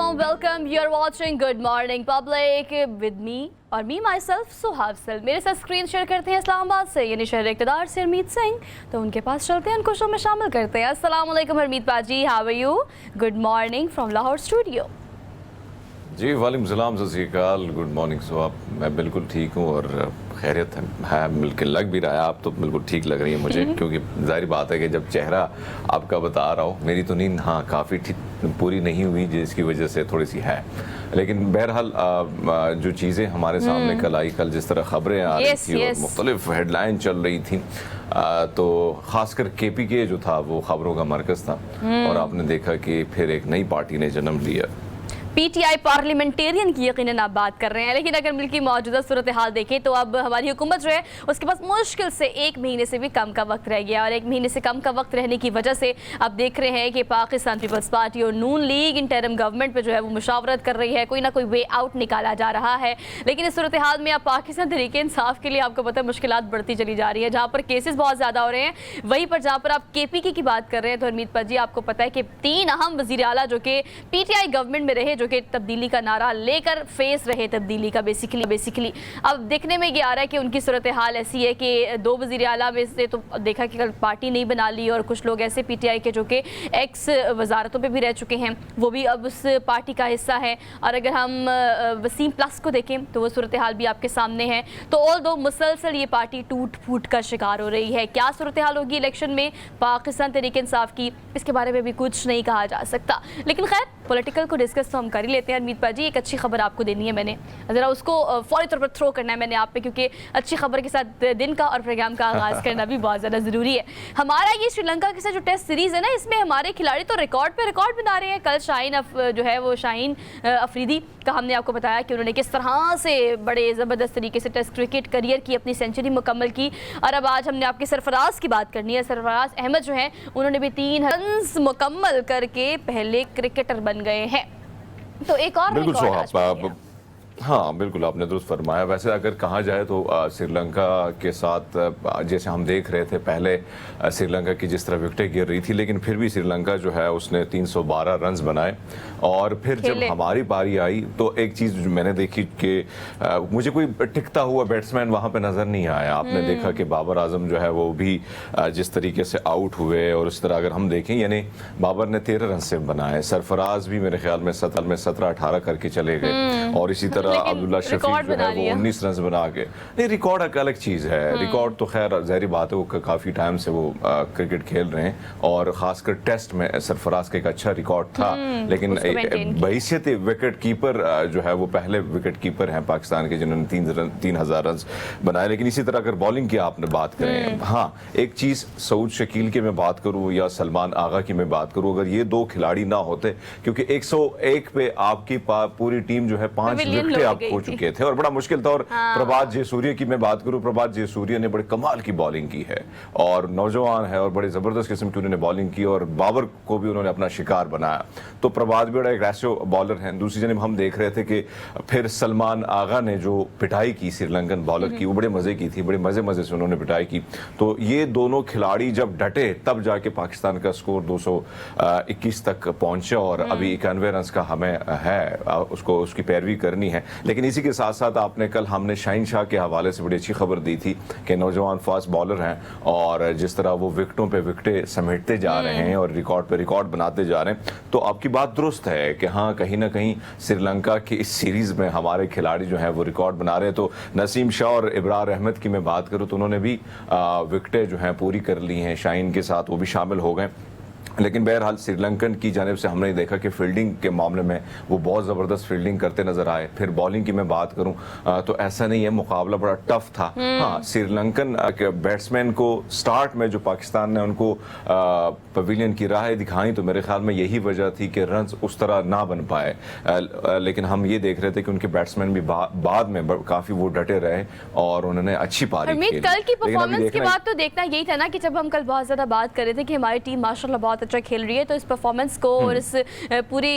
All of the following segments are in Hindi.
warm welcome. You're watching Good Morning Public with me और मी माई सेल्फ सुहावसल। मेरे साथ स्क्रीन शेयर करते हैं इस्लामाबाद से यानी शहर इक़्तिदार से हरमीत सिंह, तो उनके पास चलते हैं, उनको शो में शामिल करते हैं। अस्सलाम वालेकुम Harmeet paji, how are you? Good morning from Lahore studio. जी वालेकुम सलाम, सत श्री अकाल, गुड मॉर्निंग। सो आप, मैं बिल्कुल ठीक हूँ और खैरियत है, बिल्कुल लग भी रहा है, आप तो बिल्कुल ठीक लग रही है मुझे, क्योंकि जाहिर बात है कि जब चेहरा आपका बता रहा हो, मेरी तो नींद हाँ काफ़ी पूरी नहीं हुई जिसकी वजह से थोड़ी सी है, लेकिन बहरहाल जो चीज़ें हमारे सामने कल आई, कल जिस तरह खबरें आ रही थी और मुख्तलिफ हेडलाइन चल रही थी, तो ख़ासकर KPK जो था वो खबरों का मरकज़ था और आपने देखा कि फिर एक नई पार्टी ने जन्म लिया। PTI पार्लियामेंटेरियन की यकीनन आप बात कर रहे हैं, लेकिन अगर मुल्क की मौजूदा सूरत हाल देखें तो अब हमारी हुकूमत जो है उसके पास मुश्किल से 1 महीने से भी कम का वक्त रह गया, और 1 महीने से कम का वक्त रहने की वजह से अब देख रहे हैं कि पाकिस्तान पीपल्स पार्टी और नून लीग इंटरिम गवर्नमेंट पर जो है वो मुशावरत कर रही है, कोई ना कोई वे आउट निकाला जा रहा है। लेकिन इस सूरत हाल में अब पाकिस्तान तहरीक इंसाफ के लिए आपको पता है मुश्किलात बढ़ती चली जा रही है, जहाँ पर केसेस बहुत ज़्यादा हो रहे हैं, वहीं पर जहाँ पर आप KPK की बात कर रहे हैं तो हरमीत पर जी आपको पता है कि 3 अहम वज़ीर आला जो कि PTI गवर्नमेंट में रहे, जो कि तब्दीली का नारा लेकर फेस रहे तब्दीली का, बेसिकली अब देखने में ये आ रहा है कि उनकी सूरत हाल ऐसी है कि 2 वज़ीर आला में से तो देखा कि कल पार्टी नहीं बना ली, और कुछ लोग ऐसे PTI के जो कि एक्स वजारतों पे भी रह चुके हैं वो भी अब उस पार्टी का हिस्सा है। और अगर हम वसीम प्लस को देखें तो वो सूरत हाल भी आपके सामने है, तो ऑल दो मुसलसल ये पार्टी टूट फूट का शिकार हो रही है। क्या सूरत हाल होगी इलेक्शन में पाकिस्तान तहरीक इंसाफ की, इसके बारे में भी कुछ नहीं कहा जा सकता, लेकिन खैर पॉलिटिकल को डिस्कस तो हम कर ही लेते हैं। हरमीत पाजी, एक अच्छी खबर आपको देनी है, मैंने ज़रा उसको फौरी तौर पर थ्रो करना है मैंने आप पे, क्योंकि अच्छी खबर के साथ दिन का और प्रोग्राम का आगाज़ करना भी बहुत ज़्यादा ज़रूरी है। हमारा ये श्रीलंका के साथ जो टेस्ट सीरीज़ है ना, इसमें हमारे खिलाड़ी तो रिकॉर्ड पे रिकॉर्ड बना रहे हैं। कल शाहीन अफरीदी का हमने आपको बताया कि उन्होंने किस तरह से बड़े ज़बरदस्त तरीके से टेस्ट क्रिकेट करियर की अपनी सेंचुरी मुकम्मल की, और अब आज हमने आपके सरफराज की बात करनी है। सरफराज अहमद जो हैं उन्होंने भी 3 रन्स मुकम्मल करके पहले क्रिकेटर बन गए हैं, तो एक और बिल्कुल हाँ बिल्कुल आपने दुरुस्त फरमाया। वैसे अगर कहा जाए तो श्रीलंका के साथ जैसे हम देख रहे थे पहले श्रीलंका की जिस तरह विकेटें गिर रही थी, लेकिन फिर भी श्रीलंका जो है उसने 312 रन्स बनाए, और फिर जब हमारी बारी आई तो एक चीज़ मैंने देखी कि मुझे कोई टिकता हुआ बैट्समैन वहाँ पे नज़र नहीं आया। आपने देखा कि बाबर आजम जो है वो भी जिस तरीके से आउट हुए, और उस तरह अगर हम देखें यानी बाबर ने 13 रन से बनाए, सरफराज भी मेरे ख्याल में 17-18 करके चले गए, और इसी तरह अब्दुल्ला शफीक जो है वो 19 रन बना के, नहीं रिकॉर्ड एक अलग चीज़ है। रिकॉर्ड तो खैर ज़ाहिर बात है वो काफ़ी टाइम से वो क्रिकेट खेल रहे हैं, और ख़ासकर टेस्ट में सरफराज का एक अच्छा रिकॉर्ड था, लेकिन बहैसियत विकेट कीपर जो है वो पहले विकेट कीपर हैं पाकिस्तान के जिन्होंने 3000 रन बनाए। लेकिन इसी तरह अगर बॉलिंग की आपने बात करें, हाँ एक चीज़ सऊद शकील की मैं बात करूँ या सलमान आगा की मैं बात करूँ, अगर ये 2 खिलाड़ी ना होते, क्योंकि 101 पे आपकी पूरी टीम जो है 5 विकेट आप हो चुके थे और बड़ा मुश्किल था। और प्रभात जयसूर्य की मैं बात करूं, प्रभात जयसूर्य ने बड़े कमाल की बॉलिंग की है और नौजवान है और बड़े जबरदस्त किस्म की उन्होंने बॉलिंग की, और बाबर को भी उन्होंने अपना शिकार बनाया, तो प्रभात भी बड़ा एक ऐसे बॉलर हैं। दूसरी जगह हम देख रहे थे कि फिर सलमान आगा ने जो पिटाई की श्रीलंकन बॉलर की, वो बड़े मजे की थी, बड़े मजे से उन्होंने पिटाई की। तो ये दोनों खिलाड़ी जब डटे तब जाके पाकिस्तान का स्कोर 221 तक पहुंचा, और अभी 91 रन का हमें है उसको उसकी पैरवी करनी है। लेकिन इसी के साथ साथ आपने कल हमने शाहीन शाह के हवाले से बड़ी अच्छी खबर दी थी कि नौजवान फास्ट बॉलर हैं, और जिस तरह वो विकेटों पे विकेटें समेटते जा रहे हैं और रिकॉर्ड पे रिकॉर्ड बनाते जा रहे हैं, तो आपकी बात दुरुस्त है कि हाँ कहीं ना कहीं श्रीलंका की इस सीरीज़ में हमारे खिलाड़ी जो हैं वो रिकॉर्ड बना रहे हैं। तो नसीम शाह और इब्रार अहमद की मैं बात करूँ तो उन्होंने भी विकेटें जो हैं पूरी कर ली हैं, शाहीन के साथ वो भी शामिल हो गए। लेकिन बहरहाल श्रीलंकन की जानिब से हमने देखा कि फील्डिंग के मामले में वो बहुत ज़बरदस्त फील्डिंग करते नजर आए। फिर बॉलिंग की मैं बात करूं तो ऐसा नहीं है, मुकाबला बड़ा टफ था। हाँ श्रीलंकन बैट्समैन को स्टार्ट में जो पाकिस्तान ने उनको पवेलियन की राह दिखाई, तो मेरे ख्याल में यही वजह थी कि रन उस तरह ना बन पाए। लेकिन हम ये देख रहे थे कि उनके बैट्समैन भी बाद में काफ़ी वो डटे रहे और उन्होंने अच्छी पारी खेली। कल की परफॉर्मेंस के बाद तो देखना यही था ना कि जब हम कल बहुत ज़्यादा बात कर रहे थे कि हमारी टीम माशाल्लाह बहुत बहुत अच्छा खेल रही है, तो इस परफॉर्मेंस को और इस पूरी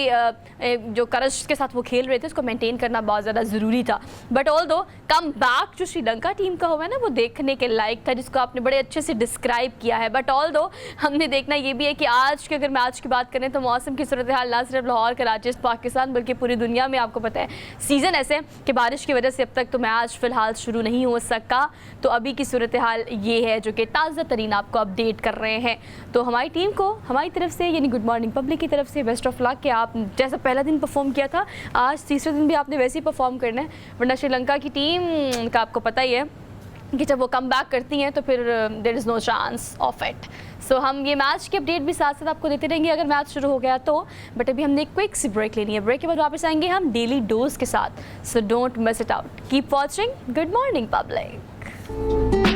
जो करश के साथ वो खेल रहे थे उसको मेंटेन करना बहुत ज़्यादा ज़रूरी था। बट ऑल दो कम बैक जो श्रीलंका टीम का हुआ है ना, वो देखने के लायक था, जिसको आपने बड़े अच्छे से डिस्क्राइब किया है। बट ऑल दो हमने देखना ये भी है कि आज के अगर मैच की बात करें तो मौसम की सूरत हाल ना सिर्फ लाहौर, कराची, पाकिस्तान बल्कि पूरी दुनिया में आपको पता है सीज़न ऐसे कि बारिश की वजह से अब तक तो मैच फ़िलहाल शुरू नहीं हो सका। तो अभी की सूरत हाल ये है जो कि ताज़ा तरीन आपको अपडेट कर रहे हैं। तो हमारी टीम को हमारी तरफ से यानी गुड मॉर्निंग पब्लिक की तरफ से बेस्ट ऑफ लक कि आप जैसा पहला दिन परफॉर्म किया था, आज तीसरे दिन भी आपने वैसे ही परफॉर्म करना है। वरना श्रीलंका की टीम का आपको पता ही है कि जब वो कम बैक करती हैं तो फिर there is no chance of it. So हम ये मैच की अपडेट भी साथ साथ आपको देते रहेंगे अगर मैच शुरू हो गया तो। बट अभी हमने एक क्विक सी ब्रेक लेनी है, ब्रेक के बाद वापस आएंगे हम डेली डोज के साथ। सो don't miss it out, keep watching good morning public.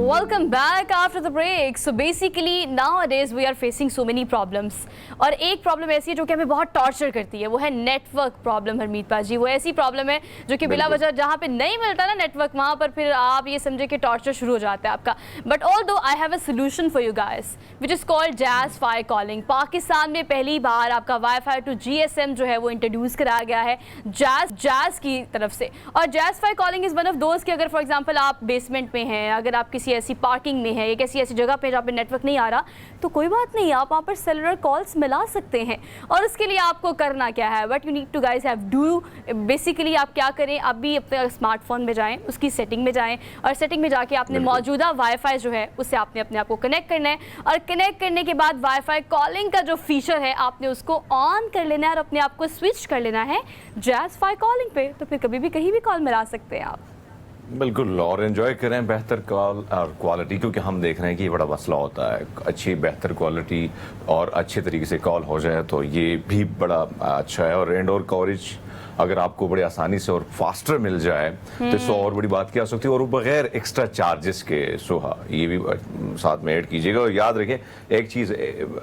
Welcome back after the break. So basically nowadays we are facing so many problems. और एक प्रॉब्लम ऐसी है जो कि हमें बहुत टॉर्चर करती है, वो है नेटवर्क प्रॉब्लम। हरमीत पाजी, वो ऐसी प्रॉब्लम है जो कि बिला वजह जहाँ पे नहीं मिलता ना नेटवर्क, वहाँ पर फिर आप ये समझे कि टॉर्चर शुरू हो जाता है आपका। But although I have a solution for you guys which is called jazz-phi calling. Pakistan में पहली बार आपका वाईफाई टू GSM जो है वो इंट्रोड्यूस कराया गया है जैज़ की तरफ से। और jazz-phi calling is one of दोस्त कि अगर फॉर एग्जाम्पल आप बेसमेंट में हैं, अगर आप किसी ऐसी पार्किंग में है, एक ऐसी जगह पे जहाँ पे नेटवर्क नहीं आ रहा, तो कोई बात नहीं, आप वहाँ पर सेलुलर कॉल्स मिला सकते हैं। और उसके लिए आपको करना क्या है, what you need to guys have do, basically आप क्या करें, अभी अपने स्मार्टफोन में जाएं, उसकी सेटिंग में जाएं और सेटिंग में जाके आपने मौजूदा वाईफाई जो है उससे आपने अपने आप को कनेक्ट करना है। और कनेक्ट करने के बाद वाईफाई कॉलिंग का जो फीचर है आपने उसको ऑन कर लेना है और अपने आप को स्विच कर लेना है जैज़-फाई कॉलिंग पे। तो फिर कभी भी कहीं भी कॉल मिला सकते हैं आप। बिल्कुल, और एंजॉय करें बेहतर कॉल और क्वालिटी, क्योंकि हम देख रहे हैं कि ये बड़ा मसला होता है। अच्छी बेहतर क्वालिटी और अच्छे तरीके से कॉल हो जाए तो ये भी बड़ा अच्छा है। और इंडोर कवरेज अगर आपको बड़े आसानी से और फास्टर मिल जाए तो इससे और बड़ी बात क्या हो सकती है, और बगैर एक्स्ट्रा चार्जेस के। सोहा ये भी साथ में ऐड कीजिएगा। और याद रखें एक चीज़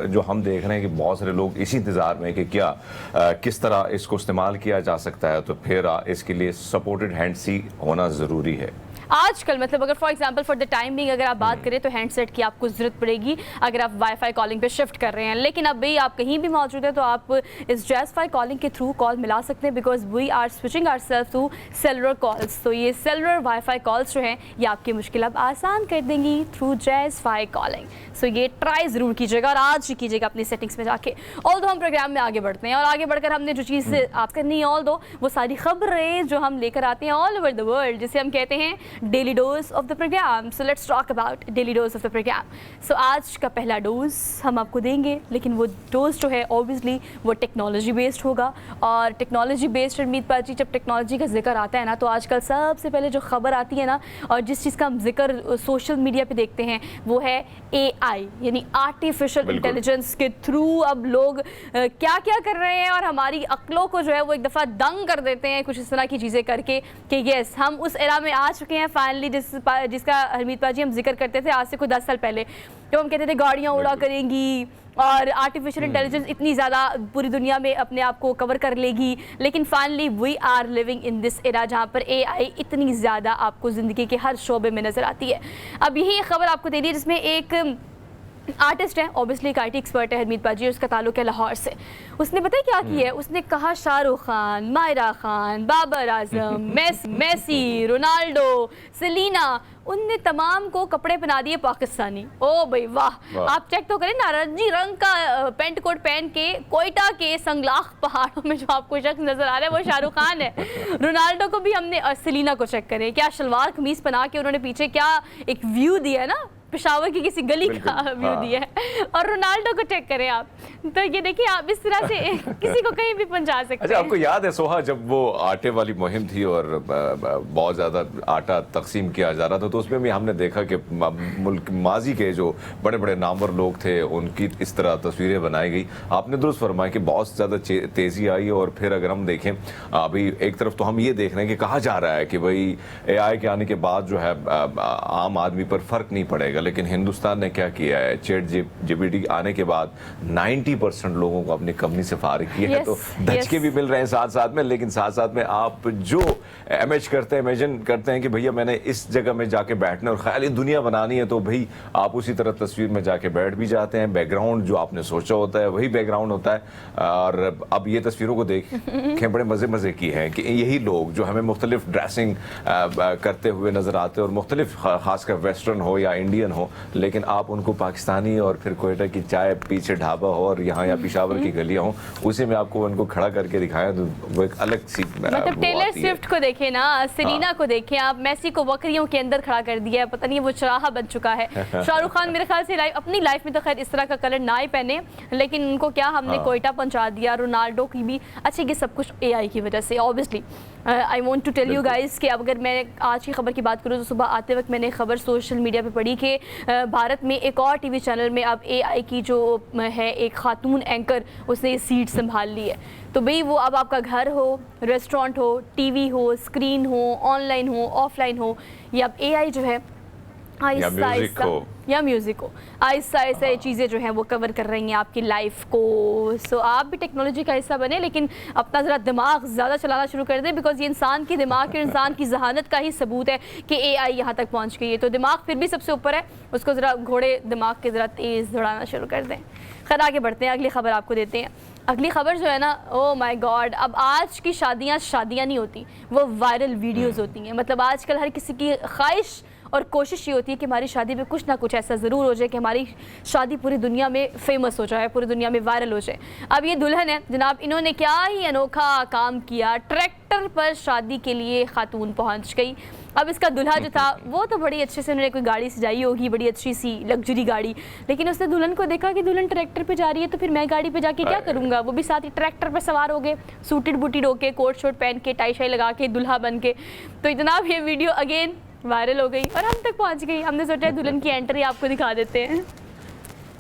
जो हम देख रहे हैं कि बहुत सारे लोग इसी इंतज़ार में कि क्या किस तरह इसको इस्तेमाल किया जा सकता है, तो फिर इसके लिए सपोर्टेड हैंड सी होना ज़रूरी है। आजकल मतलब अगर for example for the time being अगर आप बात करें तो हैंडसेट की आपको ज़रूरत पड़ेगी अगर आप वाईफाई कॉलिंग पे शिफ्ट कर रहे हैं। लेकिन अब भी आप कहीं भी मौजूद है तो आप इस जैज़-फाई कॉलिंग के थ्रू कॉल मिला सकते हैं, because we are switching ourself to cellular calls. तो ये सेलुलर वाईफाई कॉल्स जो हैं ये आपकी मुश्किल अब आसान कर देंगी थ्रू जैज़-फाई कॉलिंग। सो ये ट्राई ज़रूर कीजिएगा और आज ही कीजिएगा अपनी सेटिंग्स में जाके। ऑल्दो हम प्रोग्राम में आगे बढ़ते हैं और आगे बढ़कर हमने जो चीज़ आप करनी है ऑल्दो वो सारी खबरें जो हम लेकर आते हैं ऑल ओवर द वर्ल्ड, जिसे हम कहते हैं daily dose of the programme. So let's talk about daily dose of the programme. So आज का पहला डोज हम आपको देंगे, लेकिन वो डोज जो है ऑब्वियसली वो टेक्नोलॉजी बेस्ड होगा। और टेक्नोलॉजी बेस्ड हरमीत पाजी, जब टेक्नोलॉजी का जिक्र आता है ना तो आजकल सबसे पहले जो खबर आती है ना और जिस चीज़ का हम जिक्र सोशल मीडिया पे देखते हैं वो है AI यानी आर्टिफिशियल इंटेलिजेंस के थ्रू अब लोग क्या क्या कर रहे हैं और हमारी अक्लों को जो है वो एक दफ़ा दंग कर देते हैं कुछ इस तरह की चीज़ें करके कि यस हम उस एरा में आ चुके हैं फाइनली जिसका हरमीत पाजी हम जिक्र करते थे आज से कोई 10 साल पहले, जब हम कहते थे गाड़ियाँ उड़ा करेंगी और आर्टिफिशियल इंटेलिजेंस इतनी ज़्यादा पूरी दुनिया में अपने आप को कवर कर लेगी। लेकिन finally we are living in this era जहाँ पर AI इतनी ज़्यादा आपको ज़िंदगी के हर शोबे में नज़र आती है। अब यही खबर आपको दे दी है जिसमें एक आर्टिस्ट है, ऑब्वियसली एक IT एक्सपर्ट है हरमीत पाजी, उसका ताल्लुक है लाहौर से। उसने पता है क्या किया है, उसने कहा Shahrukh Khan, Myra Khan, Babar Azam, Messi, Ronaldo, Selina, उनने तमाम को कपड़े पहना दिए पाकिस्तानी। ओ भाई वाह, आप चेक तो करें नारंगी रंग का पेंट कोट पहन के कोयटा के संगलाख पहाड़ों में जो आपको शख्स नजर आ रहा है वो शाहरुख खान है। रोनाल्डो को भी हमने और सेलिना को चेक करें, क्या शलवार कमीज पहना के उन्होंने पीछे क्या एक व्यू दिया है ना, पेशावर की किसी गली का व्यू दिया है। और रोनाल्डो को चेक करें आप, तो ये देखिए आप इस तरह से किसी को कहीं भी पहुंचा सकते हैं। अच्छा, आपको याद है सोहा जब वो आटे वाली मुहिम थी और बहुत ज़्यादा आटा तकसीम किया जा रहा था तो उसमें भी हमने देखा कि मुल्क माजी के जो बड़े बड़े नामवर लोग थे उनकी इस तरह तस्वीरें बनाई गई। आपने दुरुस्त फरमाया कि बहुत ज़्यादा तेज़ी आई। और फिर अगर हम देखें अभी एक तरफ तो हम ये देख रहे हैं कि कहा जा रहा है कि भाई AI के आने के बाद जो है आम आदमी पर फ़र्क नहीं पड़ेगा, जाएगा, लेकिन हिंदुस्तान ने क्या किया है, चैट जीपीटी आने के बाद 90% लोगों को अपनी कंपनी से फारिग किया है। तो धचके भी मिल रहे हैं साथ साथ में, लेकिन साथ साथ में आप जो इमेजिन करते हैं कि भैया मैंने इस जगह में जाके बैठना और ख्याली दुनिया बनानी है, तो भाई आप उसी तरह तस्वीर में जाके बैठ भी जाते हैं। बैकग्राउंड जो आपने सोचा होता है वही बैकग्राउंड होता है। और अब ये तस्वीरों को देखें, बड़े मजे की है कि यही लोग जो हमें मुख्तलिफ ड्रेसिंग करते हुए नजर आते हैं और मुख्तलिफ खासकर वेस्टर्न हो या इंडियन हो, लेकिन आप उनको पाकिस्तानी और फिर कोयटा की चाय पीछे ढाबा हो और यहाँ या पिशावर की गलियां हो, उसी में आपको उनको खड़ा करके दिखाया, तो वो एक अलग सी मतलब टेलर स्विफ्ट को देखें ना, सेलिना को देखें आप, मेसी को बकरियों के अंदर खड़ा कर दिया है, पता नहीं वो चराहा बन चुका है। शाहरुख खान मेरे ख्याल से अपनी लाइफ में तो खैर इस तरह का कलर ना ही पहने, लेकिन उनको क्या हमने कोयटा पहुंचा दिया। रोनाल्डो की भी, अच्छा ये सब कुछ एआई की वजह से obviously. I want to tell you guys कि अब अगर मैं आज की खबर की बात करूँ तो सुबह आते वक्त मैंने खबर सोशल मीडिया पे पढ़ी कि भारत में एक और टीवी चैनल में अब एआई की जो है एक खातून एंकर, उसने ये सीट संभाल ली है। तो भाई वो अब आपका घर हो, रेस्टोरेंट हो, टीवी हो, स्क्रीन हो, ऑनलाइन हो, ऑफलाइन हो, या अब एआई जो है आहिस्ता आहिस्ता, या म्यूज़िक हो, आहिस्ता आहिस्ता ये चीज़ें जो हैं वो कवर कर रही हैं आपकी लाइफ को। सो आप भी टेक्नोलॉजी का हिस्सा बने, लेकिन अपना ज़रा दिमाग ज़्यादा चलाना शुरू कर दें, बिकॉज ये इंसान की दिमाग के, इंसान की जहानत का ही सबूत है कि एआई यहाँ तक पहुँच गई है। तो दिमाग फिर भी सबसे ऊपर है, उसको ज़रा घोड़े दिमाग के ज़रा तेज़ दौड़ाना शुरू कर दें। खैर आगे बढ़ते हैं, अगली खबर आपको देते हैं। अगली खबर जो है ना, ओ माय गॉड, अब आज की शादियाँ नहीं होती, वो वायरल वीडियोज़ होती हैं। मतलब आजकल हर किसी की ख्वाहिश और कोशिश ये होती है कि हमारी शादी में कुछ ना कुछ ऐसा ज़रूर हो जाए कि हमारी शादी पूरी दुनिया में फेमस हो जाए, पूरी दुनिया में वायरल हो जाए। अब ये दुल्हन है जनाब, इन्होंने क्या ही अनोखा काम किया, ट्रैक्टर पर शादी के लिए खातून पहुंच गई। अब इसका दुल्हा जो था वो तो बड़ी अच्छे से उन्होंने कोई गाड़ी सजाई होगी, बड़ी अच्छी सी लग्जरी गाड़ी, लेकिन उसने दुल्हन को देखा कि दुल्हन ट्रैक्टर पे जा रही है, तो फिर मैं गाड़ी पे जाके क्या करूँगा। वो भी साथ ही ट्रैक्टर पर सवार हो गए, सूटेड बूटेड होके, कोट शोट पहन के, टाई शाई लगा के, दुल्हा बन के। तो जनाब ये वीडियो अगेन वायरल हो गई और हम तक पहुंच गई। हमने सोचा दुल्हन की एंट्री आपको दिखा देते हैं।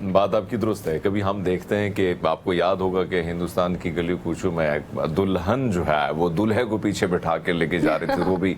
बात आपकी दुरुस्त है। कभी हम देखते हैं कि आपको याद होगा कि हिंदुस्तान की गली कूचों में दुल्हन जो है वो दूल्हे को पीछे बैठा के लेके जा रहे थे, वो भी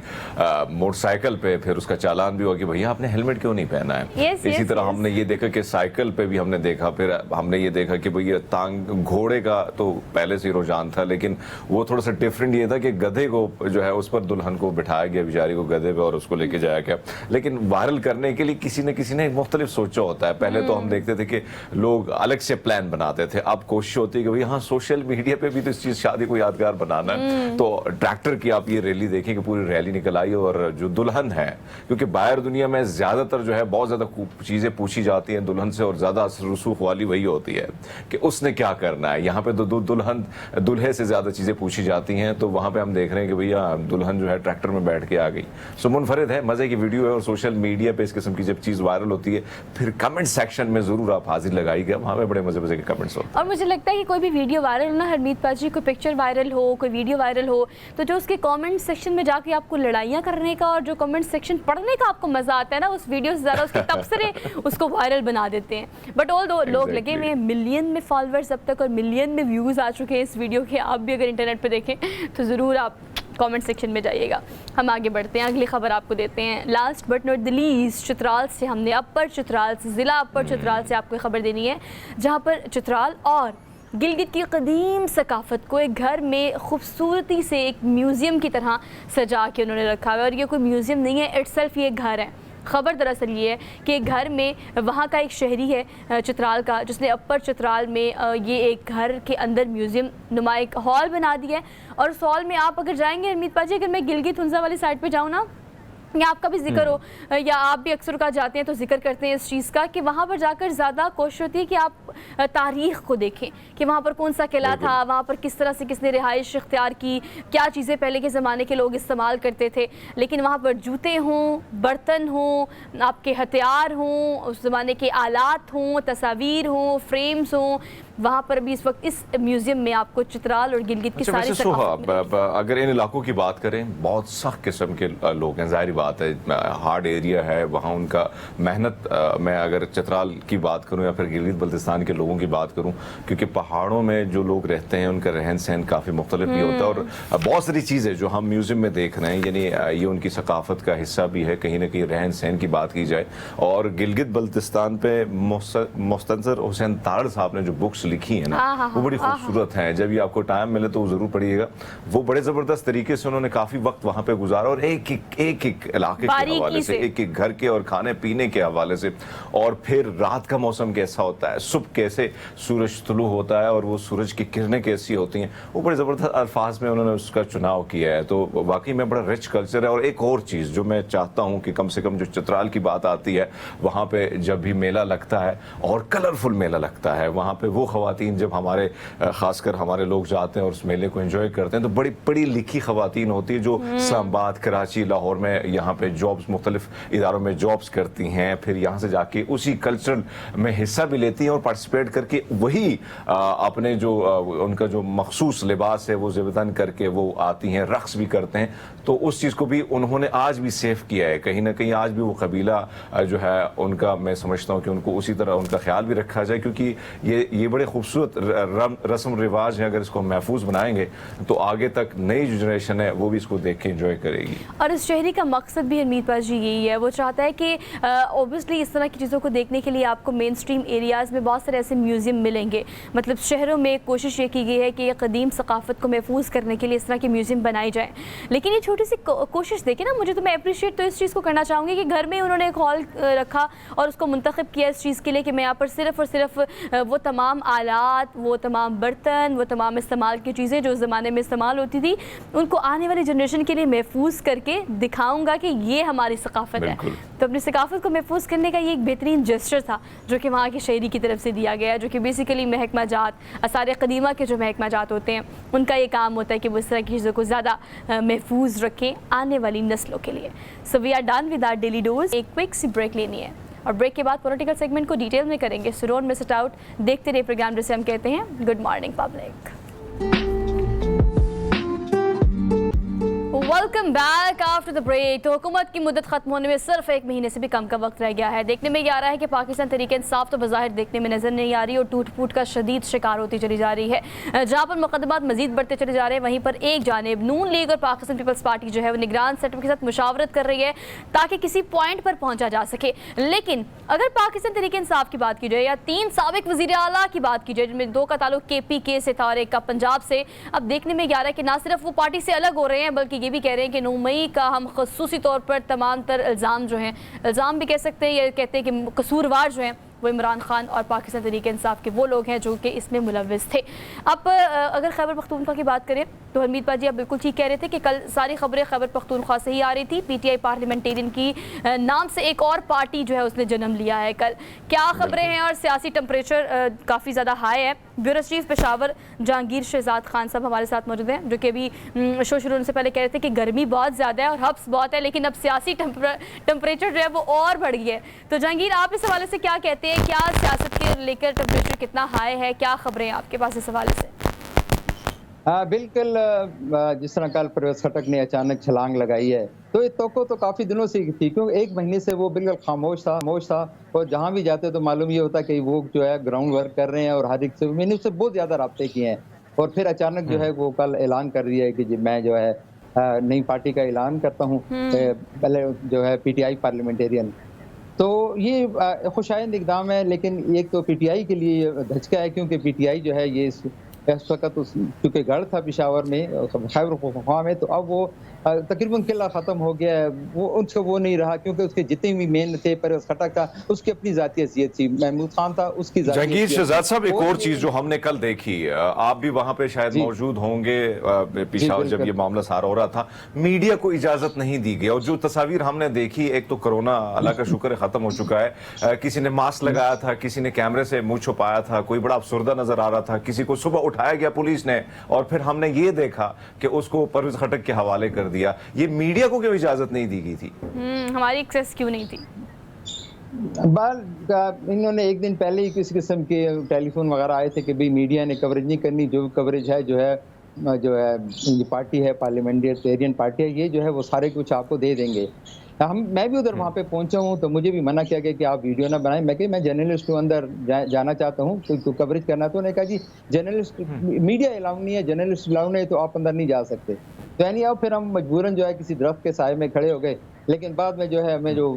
मोटरसाइकिल पे, फिर उसका चालान भी हुआ कि भैया आपने हेलमेट क्यों नहीं पहना है। इसी तरह हमने ये देखा कि साइकिल पे भी हमने देखा, फिर हमने ये देखा कि भैया तांग घोड़े का तो पहले से ही रुझान था, लेकिन वो थोड़ा सा डिफरेंट ये था कि गधे को जो है उस पर दुल्हन को बिठाया गया, बेचारी को गधे पे, और उसको लेके जाया गया। लेकिन वायरल करने के लिए किसी न किसी ने मुख्तलिफ सोचा होता है। पहले तो हम देखते थे कि लोग अलग से प्लान बनाते थे, अब कोशिश होती है कि भाई हाँ सोशल मीडिया पे भी तो इस चीज शादी को यादगार बनाना है। तो ट्रैक्टर की आप ये रैली देखें कि पूरी रैली निकल आई, और जो दुल्हन है, क्योंकि बाहर दुनिया में ज्यादातर जो है बहुत ज्यादा चीजें पूछी जाती हैं दुल्हन से, और ज्यादा रसूख वाली वही होती है कि उसने क्या करना है। यहाँ पे तो दुल्हन दुल्हे से ज्यादा चीजें पूछी जाती हैं। तो वहां पे हम देख रहे हैं कि भैया दुल्हन जो है ट्रैक्टर में बैठ के आ गई। सो मुनफरिद है, मजे की वीडियो है, और सोशल मीडिया पे इस किस्म की जब चीज वायरल होती है फिर कमेंट सेक्शन में जरूर आप हाजिर लगाई गया, वहाँ पे बड़े मजे के कमेंट्स होते हैं। और मुझे लगता है कि कोई भी वीडियो वायरल हो ना हरमीत पाजी, कोई पिक्चर वायरल हो, कोई वीडियो वायरल हो, तो जो उसके कमेंट सेक्शन में जाके आपको लड़ाइयाँ करने का और जो कमेंट सेक्शन पढ़ने का आपको मजा आता है ना, उस वीडियो से ज़्यादा उसके तबसरे उसको वायरल बना देते हैं। बट ऑल दो लोग लगे हुए हैं, मिलियन में फॉलोअर्स अब तक और मिलियन में व्यूज़ आ चुके हैं इस वीडियो के। आप भी अगर इंटरनेट पर देखें तो ज़रूर आप कमेंट सेक्शन में जाइएगा। हम आगे बढ़ते हैं, अगली खबर आपको देते हैं। Last but not the least, Chitral से हमने अपर चित्राल से, ज़िला अपर चित्राल से आपको खबर देनी है, जहाँ पर चित्राल और गिलगित की कदीम सकाफ़त को एक घर में खूबसूरती से एक म्यूज़ियम की तरह सजा के उन्होंने रखा है। और ये कोई म्यूज़ियम नहीं है, इटसेल्फ ये घर है। खबर दरअसल ये है कि एक घर में, वहाँ का एक शहरी है चित्राल का, जिसने अपर चित्राल में ये एक घर के अंदर म्यूज़ियम नुमा एक हॉल बना दिया है। और उस हॉल में आप अगर जाएंगे हरमीत पाजी, अगर मैं गिलगित हुंजा वाली साइड पे जाऊँ ना, या आपका भी जिक्र हो या आप भी अक्सर का जाते हैं तो जिक्र करते हैं इस चीज़ का कि वहाँ पर जाकर ज़्यादा कोशिश होती है कि आप तारीख़ को देखें कि वहाँ पर कौन सा किला था, वहाँ पर किस तरह से किसने रिहाइश इख्तियार की, क्या चीज़ें पहले के ज़माने के लोग इस्तेमाल करते थे। लेकिन वहाँ पर जूते हों, बर्तन हों, आपके हथियार हों, उस ज़माने के आलात हों, तस्वीर हों, फ्रेम्स हों, वहाँ पर भी इस वक्त इस म्यूजियम में आपको चित्राल और गिलगित की सारी वैसे अगर इन इलाकों की बात करें, बहुत सख्त किस्म के लोग हैं, जाहिर बात है, हार्ड एरिया है वहाँ, उनका मेहनत। मैं अगर चित्राल की बात करूँ या फिर गिलगित बल्तिस्तान के लोगों की बात करूँ, क्योंकि पहाड़ों में जो लोग रहते हैं उनका रहन सहन काफ़ी मुख्तलिफ भी होता है, और बहुत सारी चीज़ें जो हम म्यूजियम में देख रहे हैं, यानी ये उनकी सकाफत का हिस्सा भी है कहीं ना कहीं, रहन सहन की बात की जाए। और गिलगित बल्तिस्तान पे मुस्तनसर हुसैन तारड़ साहब ने जो बुक्स लिखी है ना, वो बड़ी खूबसूरत हैं। जब ये आपको टाइम मिले तो ज़रूर पढ़िएगा। वो बड़े ज़बरदस्त तरीके से उन्होंने काफ़ी वक्त वहाँ पे गुजारा, और एक एक इलाके के हवाले से, एक एक घर के और खाने पीने के हवाले से, और फिर रात का मौसम कैसा होता है, सुबह कैसे सूरज तुलू होता है और वो सूरज की किरणें कैसी होती हैं, वो बड़े ज़बरदस्त अल्फाज में उन्होंने उसका चुनाव किया है। तो वाकई में बड़ा रिच कल्चर है। और एक और चीज़ जो मैं चाहता हूँ कि कम से कम जो चित्राल की बात आती है, वहाँ पे जब भी मेला लगता है और कलरफुल मेला लगता है, वहाँ पे वो ख़वातीन जब हमारे ख़ासकर हमारे लोग जाते हैं और उस मेले को एंजॉय करते हैं, तो बड़ी पढ़ी लिखी ख़वातीन होती है जो इस्लामाबाद, कराची, लाहौर में यहाँ पे जॉब्स, मुख्तलिफ इदारों में जॉब्स करती हैं, फिर यहाँ से जाके उसी कल्चर में हिस्सा भी लेती हैं और पार्टिसिपेट करके वही अपने जो उनका जो मखसूस लिबास है वो ज़िबतन करके वो आती हैं, रक़्स भी करते हैं। तो उस चीज़ को भी उन्होंने आज भी सेव किया है कहीं ना कहीं। आज भी वो कबीला जो है उनका, मैं समझता हूँ कि उनको उसी तरह उनका ख्याल भी रखा जाए, क्योंकि ये बड़े खूबसूरत रस्म रिवाज हैं। अगर इसको महफूज बनाएंगे तो आगे तक नई जो जनरेशन है वो भी इसको देख के इंजॉय करेगी। और इस शहरी का मकसद भी हरमीत पास जी यही है, वो चाहता है कि ओबियसली इस तरह की चीज़ों को देखने के लिए आपको मेन स्ट्रीम एरियाज़ में बहुत सारे ऐसे म्यूज़ियम मिलेंगे। मतलब शहरों में कोशिश ये की गई है कि कदीम सकाफ़त को महफूज करने के लिए इस तरह के म्यूज़ियम बनाए जाएँ। लेकिन ये छोटी सी कोशिश देखें ना, मुझे तो, मैं अप्रिशिएट तो इस चीज़ को करना चाहूँगी कि घर में उन्होंने एक हॉल रखा और उसको मुंतखब किया इस चीज़ के लिए कि मैं यहाँ पर सिर्फ़ और सिर्फ वो तमाम आलात, वो तमाम बर्तन, वो तमाम इस्तेमाल की चीज़ें जो उस ज़माने में इस्तेमाल होती थी, उनको आने वाली जनरेशन के लिए महफूज करके दिखाऊंगा कि ये हमारी सकाफ़त है। तो अपनी सकाफ़त को महफूज करने का ये एक बेहतरीन जेस्चर था जो कि वहाँ के शहरी की तरफ से दिया गया, जो कि बेसिकली महकमा जात, आसार क़दीमा के जो महकमा जात होते हैं, उनका ये काम होता है कि वो इस तरह की चीज़ों को ज़्यादा महफूज रखें आने वाली नस्लों के लिए। So we are done with our daily dose. एक क्विक सी ब्रेक लेनी है और ब्रेक के बाद पॉलिटिकल सेगमेंट को डिटेल में करेंगे। So don't miss it out. देखते रहिए प्रोग्राम जिसे हम कहते हैं good morning public. Welcome back after the break. तो हुकूमत की मुद्दत खत्म होने में सिर्फ एक महीने से भी कम का वक्त रह गया है। देखने में ये आ रहा है कि पाकिस्तान तहरीक इंसाफ तो बज़ाहिर देखने में नजर नहीं आ रही और टूट फूट का शदीद शिकार होती चली जा रही है। जहाँ पर मुकदमात मजीद बढ़ते चले जा रहे हैं, वहीं पर एक जानिब नून लीग और पाकिस्तान पीपल्स पार्टी जो है वो निगरान सेटअप के साथ मुशावरत कर रही है ताकि किसी पॉइंट पर पहुंचा जा सके। लेकिन अगर पाकिस्तान तहरीक इंसाफ की बात की जाए या 3 साबिक वज़ीर आला की बात की जाए, जिनमें 2 का ताल्लुक KPK से था और 1 का पंजाब से, अब देखने में ये आ रहा है कि ना सिर्फ वो पार्टी से अलग हो रहे हैं बल्कि ये भी कह रहे हैं कि 9 मई का हम ख़ुसूसी तौर पर तमाम तर इल्ज़ाम जो हैं, इल्ज़ाम भी कह सकते हैं, ये कहते हैं कि कसूरवार जो हैं वो इमरान खान और पाकिस्तान तहरीक इंसाफ के वो लोग हैं जो कि इसमें मुलव्विस थे। अब अगर खैबर पख्तूनख्वा की बात करें तो हरमीत पाजी आप बिल्कुल ठीक कह रहे थे कि कल सारी खबरें खैबर पख्तूनख्वा से ही आ रही थी। PTI पार्लियामेंटेरियन की नाम से एक और पार्टी जो है उसने जन्म लिया है कल। क्या खबरें हैं और सियासी टेम्परेचर काफ़ी ज़्यादा हाई है। ब्यूरो चीफ पेशावर जहांगीर शहजाद खान साहब हमारे साथ मौजूद हैं, जो कि अभी शो शुरू होने से पहले कह रहे थे कि गर्मी बहुत ज़्यादा है और हब्स बहुत है, लेकिन अब सियासी टेम्परेचर जो है वो और बढ़ गई है। तो जहांगीर, आप इस हवाले से क्या कहते हैं, क्या सियासत के लेकर टेम्परेचर कितना हाई है, क्या खबरें आपके पास इस हवाले से? बिल्कुल, जिस तरह कल परवेज खटक ने अचानक छलांग लगाई है तो ये तो काफी दिनों से थी, क्योंकि 1 महीने से वो बिल्कुल खामोश था और जहां भी जाते तो मालूम ये होता कि वो जो है ग्राउंड वर्क कर रहे हैं और हर एक से मैंने उससे बहुत ज्यादा राब्ते किए हैं। और फिर अचानक जो है वो कल ऐलान कर दिया है कि मैं जो है नई पार्टी का ऐलान करता हूँ, पहले जो है PTI पार्लियामेंटेरियन। तो ये खुशाइंद इकदाम है, लेकिन एक तो PTI के लिए धचका है, क्योंकि PTI जो है ये इस वक्त चूँकि गढ़ था पेशावर में, खैबर पख्तूनख्वा में, तो अब वो तकरीबन किला ख़त्म हो गया है। वो उसको वो नहीं रहा, क्योंकि उसके जितने भी मेन थे, परवेज खटक था उसकी अपनी ज़ाती हैसियत थी, महमूद खान था उसकी ज़ाती हैसियत। जहांगीर शहजाद साहब, एक और चीज़ जो हमने कल देखी, आप भी वहाँ पे शायद मौजूद होंगे पेशावर जब ये मामला सारा हो रहा था, मीडिया को इजाज़त नहीं दी गई और जो तस्वीर हमने देखी, एक तो कोरोना अल्लाह का शुक्र है ख़त्म हो चुका है, किसी ने मास्क लगाया था, किसी ने कैमरे से मुँह छुपाया था, कोई बड़ा अफसरदा नजर आ रहा था, किसी को सुबह उठाया गया पुलिस ने और फिर हमने ये देखा कि उसको परवेज खटक के हवाले कर दिया। ये मीडिया को क्यों इजाजत नहीं दी गई थी? हमारी एक्सेस क्यों नहीं थी? इन्होंने एक दिन पहले ही किसी किस्म के टेलीफोन वगैरह आए थे कि भाई मीडिया ने कवरेज नहीं करनी, जो कवरेज है जो है ये पार्टी है, पार्लियामेंटेरियन पार्टी है, ये जो है वो सारे कुछ आपको दे देंगे। मैं भी उधर वहाँ पे पहुँचा हूँ तो मुझे भी मना किया गया कि आप वीडियो ना बनाएं। मैं जर्नलिस्ट हूँ, अंदर जाना चाहता हूँ, तो कवरेज करना। तो उन्होंने कहा जी जर्नलिस्ट मीडिया अलाउ नहीं है, जर्नलिस्ट अलाउ नहीं है, तो आप अंदर नहीं जा सकते। तो यानी अब फिर हम मजबूरन जो है किसी दरख्त के साए में खड़े हो गए। लेकिन बाद में जो है हमें जो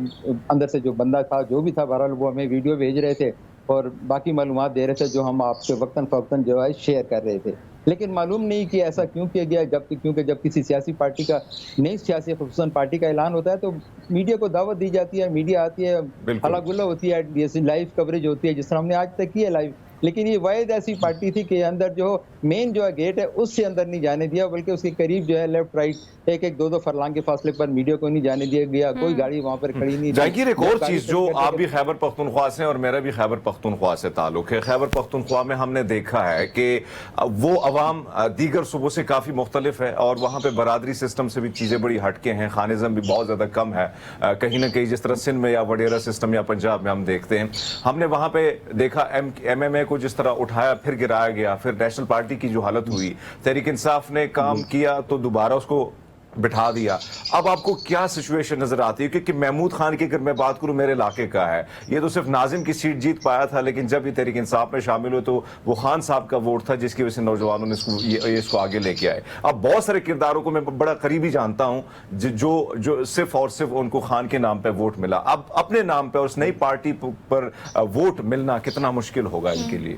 अंदर से जो बंदा था, जो भी था, बहरहाल वो हमें वीडियो भेज रहे थे और बाकी मालूमात दे रहे थे जो हम आपसे वक्तन फवक्तन जो है शेयर कर रहे थे। लेकिन मालूम नहीं कि ऐसा क्यों किया गया, क्योंकि जब किसी सियासी पार्टी का, नई सियासी खुसूसन पार्टी का ऐलान होता है तो मीडिया को दावत दी जाती है, मीडिया आती है, हल्ला गुल्ला होती है, जैसे लाइव कवरेज होती है जिस तरह हमने आज तक की है लाइव। लेकिन ये वाहिद ऐसी पार्टी थी कि अंदर जो मेन जो है गेट है उससे अंदर नहीं जाने दिया, बल्कि उसके करीब जो है लेफ्ट राइट एक दो फरलांग के फासले पर मीडिया को नहीं जाने दिया गया, कोई गाड़ी वहां पर खड़ी नहीं। जहांगीर, एक और चीज जो आप भी खैबर पख्तूनख्वा से और मेरा भी खैबर पख्तूनख्वा से ताल्लुक है, खैबर पख्तूनख्वा में हमने देखा है कि वो अवाम दीगर सूबों से काफी मुख्तलिफ है और वहां पे बरादरी सिस्टम से भी चीजें बड़ी हटके हैं, खानिज़म भी बहुत ज्यादा कम है कहीं ना कहीं, जिस तरह सिंध में या वडेरा सिस्टम या पंजाब में हम देखते हैं। हमने वहां पे देखा MMA को जिस तरह उठाया फिर गिराया गया, फिर नेशनल पार्टी की जो हालत हुई, तहरीक इंसाफ ने काम किया तो दोबारा उसको बिठा दिया। अब आपको क्या सिचुएशन नजर आती है? क्योंकि महमूद खान की अगर मैं बात करूं, मेरे इलाके का है, ये तो सिर्फ नाजिम की सीट जीत पाया था, लेकिन जब ये तहरीक इंसाफ में शामिल हुए तो वो खान साहब का वोट था जिसकी वजह से नौजवानों ने इसको आगे लेके आए। अब बहुत सारे किरदारों को मैं बड़ा करीबी जानता हूं जो सिर्फ और सिर्फ उनको खान के नाम पर वोट मिला। अब अपने नाम पर उस नई पार्टी पर वोट मिलना कितना मुश्किल होगा इनके लिए?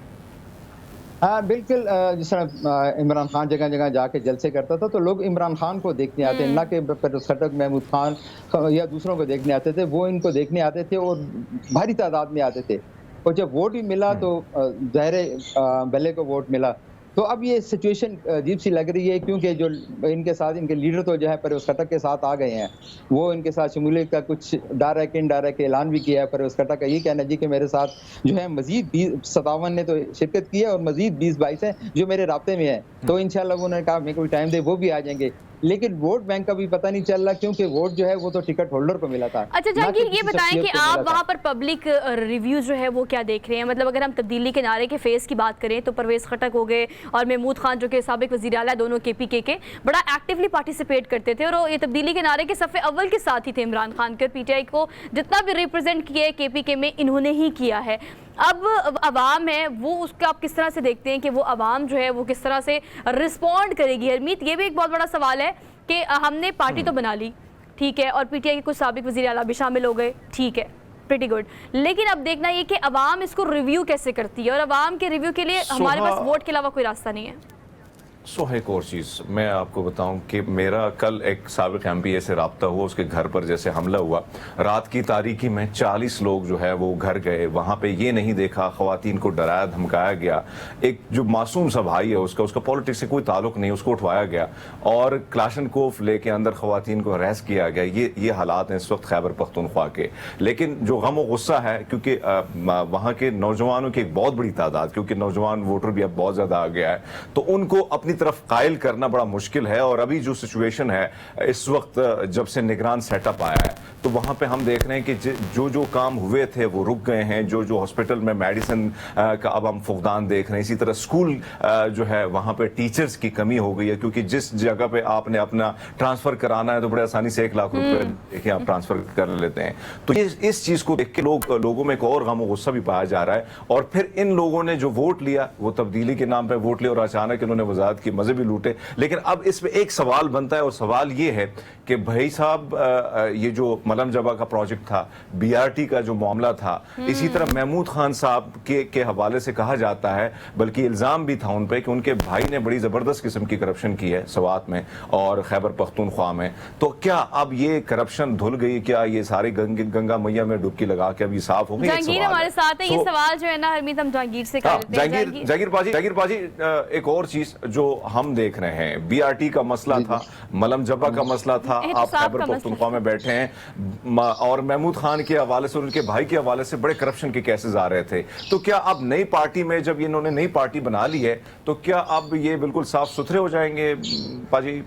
हाँ बिल्कुल, जिस तरह इमरान खान जगह जगह जाके जलसे करता था तो लोग इमरान खान को देखने आते, ना कि खटक महमूद खान या दूसरों को देखने आते थे। वो इनको देखने आते थे और भारी तादाद में आते थे। और जब वोट भी मिला तो ज़ाहिर भले को वोट मिला। तो अब ये सिचुएशन अजीब सी लग रही है, क्योंकि जो इनके साथ इनके लीडर तो जो है परवेज़ खटक के साथ आ गए हैं। वो इनके साथ शमूलियत का कुछ डायरेक्ट इनडायरेक्ट ऐलान भी किया है। परवेज़ खटक का ये कहना जी कि मेरे साथ जो है मजीद 57 ने तो शिरकत की है और मजीद 20-22 हैं जो मेरे राब्ते में है। तो इंशाल्लाह उन्होंने कहा हमें कोई टाइम दे, वो भी आ जाएंगे। लेकिन वोट बैंक का भी पता नहीं चल रहा, क्योंकि वोट जो है वो तो टिकट होल्डर को मिला था। अच्छा जहांगीर, ये बताएं कि आप वहाँ पर पब्लिक रिव्यू जो है वो क्या देख रहे हैं? मतलब अगर हम तब्दीली के नारे के फेस की बात करें तो परवेज़ खटक हो गए और महमूद खान जो कि साबिक वज़ीर आला, दोनों KPK के बड़ा एक्टिवली पार्टिसिपेट करते थे और ये तब्दीली के नारे के सफ़े अव्वल के साथ ही थे इमरान खान के। और PTI को जितना भी रिप्रेजेंट किया है KPK में इन्होंने ही किया है। अब अवाम है वो, उसका आप किस तरह से देखते हैं कि वो अवाम जो है वो किस तरह से रिस्पॉन्ड करेगी? हरमीत, ये भी एक बहुत बड़ा सवाल है कि हमने पार्टी तो बना ली, ठीक है, और PTI के कुछ साबिक वज़ीर आला भी शामिल हो गए, ठीक है, प्रीटी गुड। लेकिन अब देखना ये कि अवाम इसको रिव्यू कैसे करती है, और अवाम के रिव्यू के लिए हमारे पास वोट के अलावा कोई रास्ता नहीं है। एक और चीज़ मैं आपको बताऊं कि मेरा कल एक साबिक MPA से रब्ता हुआ, उसके घर पर जैसे हमला हुआ, रात की तारीकी में 40 लोग जो है वो घर गए, वहाँ पे ये नहीं देखा, ख़वातीन को डराया धमकाया गया। एक जो मासूम सा भाई है उसका पॉलिटिक्स से कोई ताल्लुक नहीं, उसको उठवाया गया और क्लाशनकोफ लेके अंदर ख़वातीन को अरेस्ट किया गया। ये हालात हैं इस वक्त खैबर पख्तूनख्वा के। लेकिन जो गम और गुस्सा है, क्योंकि वहाँ के नौजवानों की एक बहुत बड़ी तादाद, क्योंकि नौजवान वोटर भी अब बहुत ज़्यादा आ गया है, तो उनको अपनी तरफ कायल करना बड़ा मुश्किल है। और अभी जो सिचुएशन है इस वक्त, जब से निगरान सेटअप आया है, तो वहां पे हम देख रहे हैं कि जो काम हुए थे वो रुक गए हैं। जो हॉस्पिटल में मेडिसिन का अब हम फुकदान देख रहे हैं। इसी तरह स्कूल जो है वहां पे टीचर्स की कमी हो गई है, क्योंकि जिस जगह पे आपने अपना ट्रांसफर कराना है तो बड़े आसानी से 1 लाख रुपए देखिए आप ट्रांसफर कर लेते हैं। तो इस चीज को देख के लोगों में एक और गम और गुस्सा भी पाया जा रहा है। और फिर इन लोगों ने जो वोट लिया वो तब्दीली के नाम पर वोट लिया और अचानक इन्होंने वजारत की मजे भी लूटे। लेकिन अब इसमें एक सवाल बनता है, और सवाल ये है कि भाई साहब, ये जो मलम जबा का प्रोजेक्ट था, BRT का जो मामला था, इसी तरह महमूद खान साहब के हवाले से कहा जाता है, बल्कि इल्जाम भी था उन पर कि उनके भाई ने बड़ी जबरदस्त किस्म की करप्शन की है सवात में और खैबर पख्तूनख्वा में। तो क्या अब ये करप्शन धुल गई? क्या ये सारी गंगा मैया में डुबकी लगा के अब ये साफ हो गई? जहांगीर हमारे साथ है, ये सवाल जो है ना हरमीत हम जहांगीर से करते हैं। जहांगीर बाजी, एक और चीज जो हम देख रहे हैं, BRT का मसला था, मलम जबा का मसला था, आप खैबर पख्तूनख्वा में बैठे हैं और महमूद खान के हवाले से, उनके भाई के हवाले से बड़े करप्शन के केसेस आ रहे थे। तो क्या अब नई पार्टी में, जब इन्होंने नई पार्टी बना ली है, तो क्या अब ये बिल्कुल साफ सुथरे हो जाएंगे पाजी?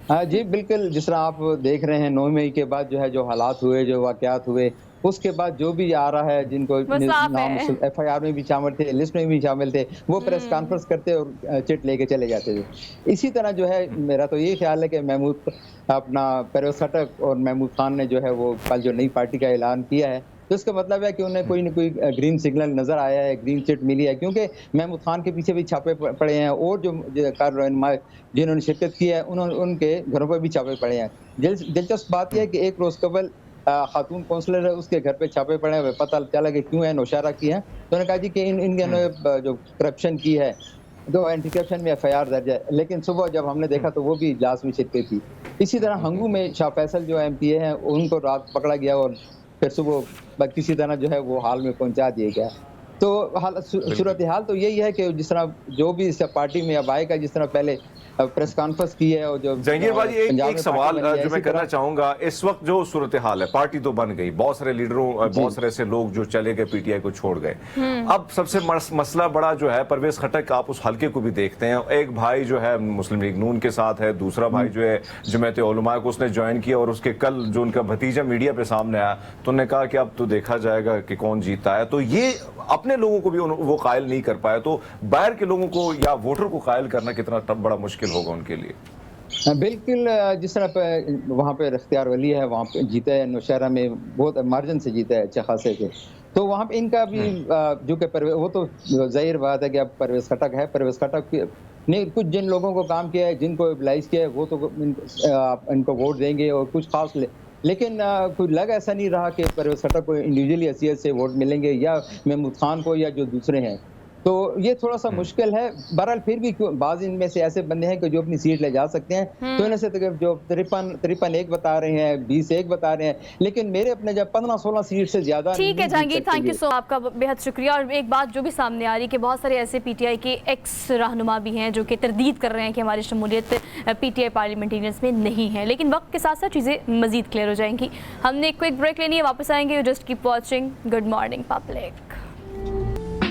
हाँ जी, बिल्कुल, जिस तरह आप देख रहे हैं 9 मई के बाद जो है जो हालात हुए, जो वाक़यात हुए, उसके बाद जो भी आ रहा है जिनको वो साफ नाम है। एफआईआर में भी शामिल थे, लिस्ट में भी शामिल थे, वो प्रेस हुँ। कॉन्फ्रेंस करते और चिट लेके चले जाते थे। इसी तरह जो है मेरा तो ये ख़्याल है कि महमूद अपना परवेज़ खटक और महमूद खान ने जो है वो कल जो नई पार्टी का ऐलान किया है, तो इसका मतलब है कि उन्हें कोई न कोई ग्रीन सिग्नल नज़र आया है, ग्रीन चिट मिली है, क्योंकि महमूद खान के पीछे भी छापे पड़े हैं और जो कार जिन्होंने शिरकत की है उनके घरों पर भी छापे पड़े हैं। दिलचस्प बात यह है कि एक रोज़ कबल खातून काउंसलर है, उसके घर पे छापे पड़े हैं, पता चला कि क्यों है, नौशहरा की है। तो उन्होंने कहा जी कि इन्होंने जो करप्शन की है, तो एंटी करप्शन में एफआईआर दर्ज है। लेकिन सुबह जब हमने देखा तो वो भी इजलास में शिरकत थी। इसी तरह हंगू में शाह फैसल जो एमपीए हैं, उनको रात पकड़ा गया और फिर सुबह किसी तरह जो है वो हाल में पहुँचा दिया गया। तो सूरत हाल तो यही है कि जिस तरह जो भी इस पार्टी में अब आएगा, जिस तरह पहले प्रेस कॉन्फ्रेंस की है और जो जहांगीर भाई एक पंजाब एक में सवाल पार्टी बनी है, जो मैं इसी करना तरह चाहूंगा, इस वक्त जो सूरत हाल है, पार्टी तो बन गई, बहुत सारे लीडरों जी, बहुत सारे ऐसे लोग जो चले गए, पीटीआई को छोड़ गए। अब सबसे मसला बड़ा जो है परवेज खटक, आप उस हल्के को भी देखते हैं, एक भाई जो है मुस्लिम लीग नून के साथ है, दूसरा भाई जो है जमात उलमा को उसने ज्वाइन किया, और उसके कल जो उनका भतीजा मीडिया पे सामने आया तो उन्होंने कहा कि अब तो देखा जाएगा कि कौन जीता है। तो ये अपने लोगों को भी वो कायल नहीं कर पाया, तो बाहर के लोगों को या वोटर को कायल करना कितना बड़ा मुश्किल होगा उनके लिए। बिल्कुल, जिस तरह पे वहाँ पे इख्तियार वली है, वहाँ पे जीता है, नौशहरा में बहुत मार्जिन से जीता है, अच्छे खासे से। तो वहाँ पे इनका भी जो कि वो तो ज़ाहिर बात है कि अब परवेज़ खटक है, परवेज़ खटक ने कुछ जिन लोगों को काम किया है, जिनको एबलाइज़ किया है, वो तो इनको वोट देंगे और कुछ खास लेकिन कोई लग ऐसा नहीं रहा कि परवेज़ खटक को इंडिविजुअली हैसियत से वोट मिलेंगे या महमूद खान को या जो दूसरे हैं। तो ये थोड़ा-सा मुश्किल है। बहरहाल फिर भी बाज़ इनमें से ऐसे बंदे हैं कि जो अपनी सीट ले जा सकते हैं। तो इनमें से जो 53 एक बता रहे हैं, 20 एक बता रहे हैं, लेकिन मेरे अपने जब 15-16 सीट से ज़्यादा ठीक है नहीं जीत जहांगीर, सकते थैंक यू ये। सो आपका बेहद शुक्रिया। और एक बात जो भी सामने आ रही है कि बहुत सारे ऐसे पीटीआई के एक्स रहनुमा भी हैं जो कि तरदीद कर रहे हैं कि हमारी शमूलियत पीटीआई पार्लियामेंटेरियंस में नहीं है, लेकिन वक्त के साथ साथ चीज़ें मजीद क्लियर हो जाएंगी। हमने एक क्विक ब्रेक लेनी है, वापस आएंगे। Just keep watching good morning public.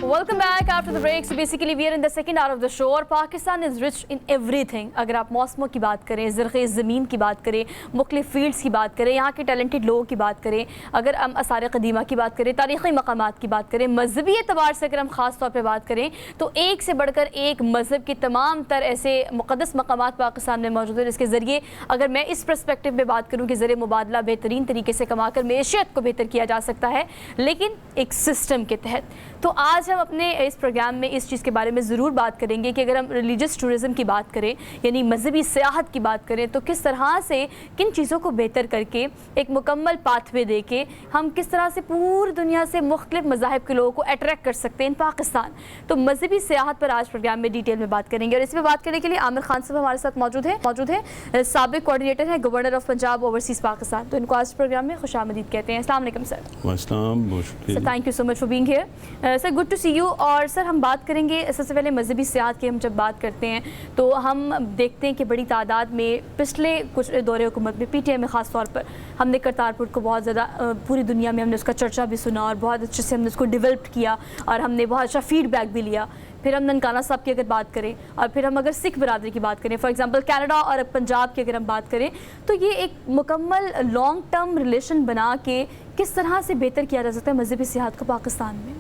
Welcome back after the break. So basically we are in the second hour of the show. और Pakistan is rich in everything. अगर आप मौसमों की बात करें, ज़रख़ेज़ ज़मीन की बात करें, मुख्तलिफ़ फील्ड्स की बात करें, यहाँ के टैलेंटेड लोगों की बात करें, अगर हम आसार क़दीमा की बात करें, तारीख़ी मकामात की बात करें, मजहबी एतबार से अगर हम ख़ास तौर पर बात करें तो एक से बढ़कर एक मज़हब के तमाम तर ऐसे मुक़द्दस मकामात पाकिस्तान में मौजूद है, जिसके ज़रिए अगर मैं इस परस्पेक्टिव में बात करूँ कि ज़रिए मुबादला बेहतरीन तरीके से कमा कर मेशियत को बेहतर किया जा सकता है, लेकिन एक सिस्टम के तहत। तो आज हम अपने इस प्रोग्राम में इस चीज़ के बारे में ज़रूर बात करेंगे कि अगर हम रिलीजियस टूरिज़म की बात करें, यानी मजहबी सियाहत की बात करें, तो किस तरह से किन चीज़ों को बेहतर करके एक मुकम्मल पाथवे दे के हम किस तरह से पूरी दुनिया से मुख्तलिफ मज़ाहिब के लोगों को अट्रैक्ट कर सकते हैं इन पाकिस्तान। तो मजहबी सियाहत पर आज प्रोग्राम में डिटेल में बात करेंगे, और इस पर बात करने के लिए आमिर खान साहब हमारे साथ मौजूद है साबिक कोऑर्डिनेटर हैं governor of Punjab overseas Pakistan. तो इनको आज प्रोग्राम में खुशामदीद कहते हैं। अस्सलाम वालेकुम sir. Sir thank you so much for being here sir, good to see you. और सर हम बात करेंगे सबसे पहले मजहबी सियाहत की। हम जब बात करते हैं तो हम देखते हैं कि बड़ी तादाद में पिछले कुछ दौरे हुकूमत में पीटीआई में ख़ास तौर पर हमने करतारपुर को बहुत ज़्यादा पूरी दुनिया में हमने उसका चर्चा भी सुना और बहुत अच्छे से हमने उसको डेवलप किया और हमने बहुत अच्छा फीडबैक भी लिया। फिर हम ननकाना साहब की अगर बात करें और फिर हम अगर सिख बरादरी की बात करें, फॉर एग्जांपल कनाडा और पंजाब की अगर हम बात करें, तो ये एक मुकम्मल लॉन्ग टर्म रिलेशन बना के किस तरह से बेहतर किया जा सकता है मजहबी सियाहत को पाकिस्तान में।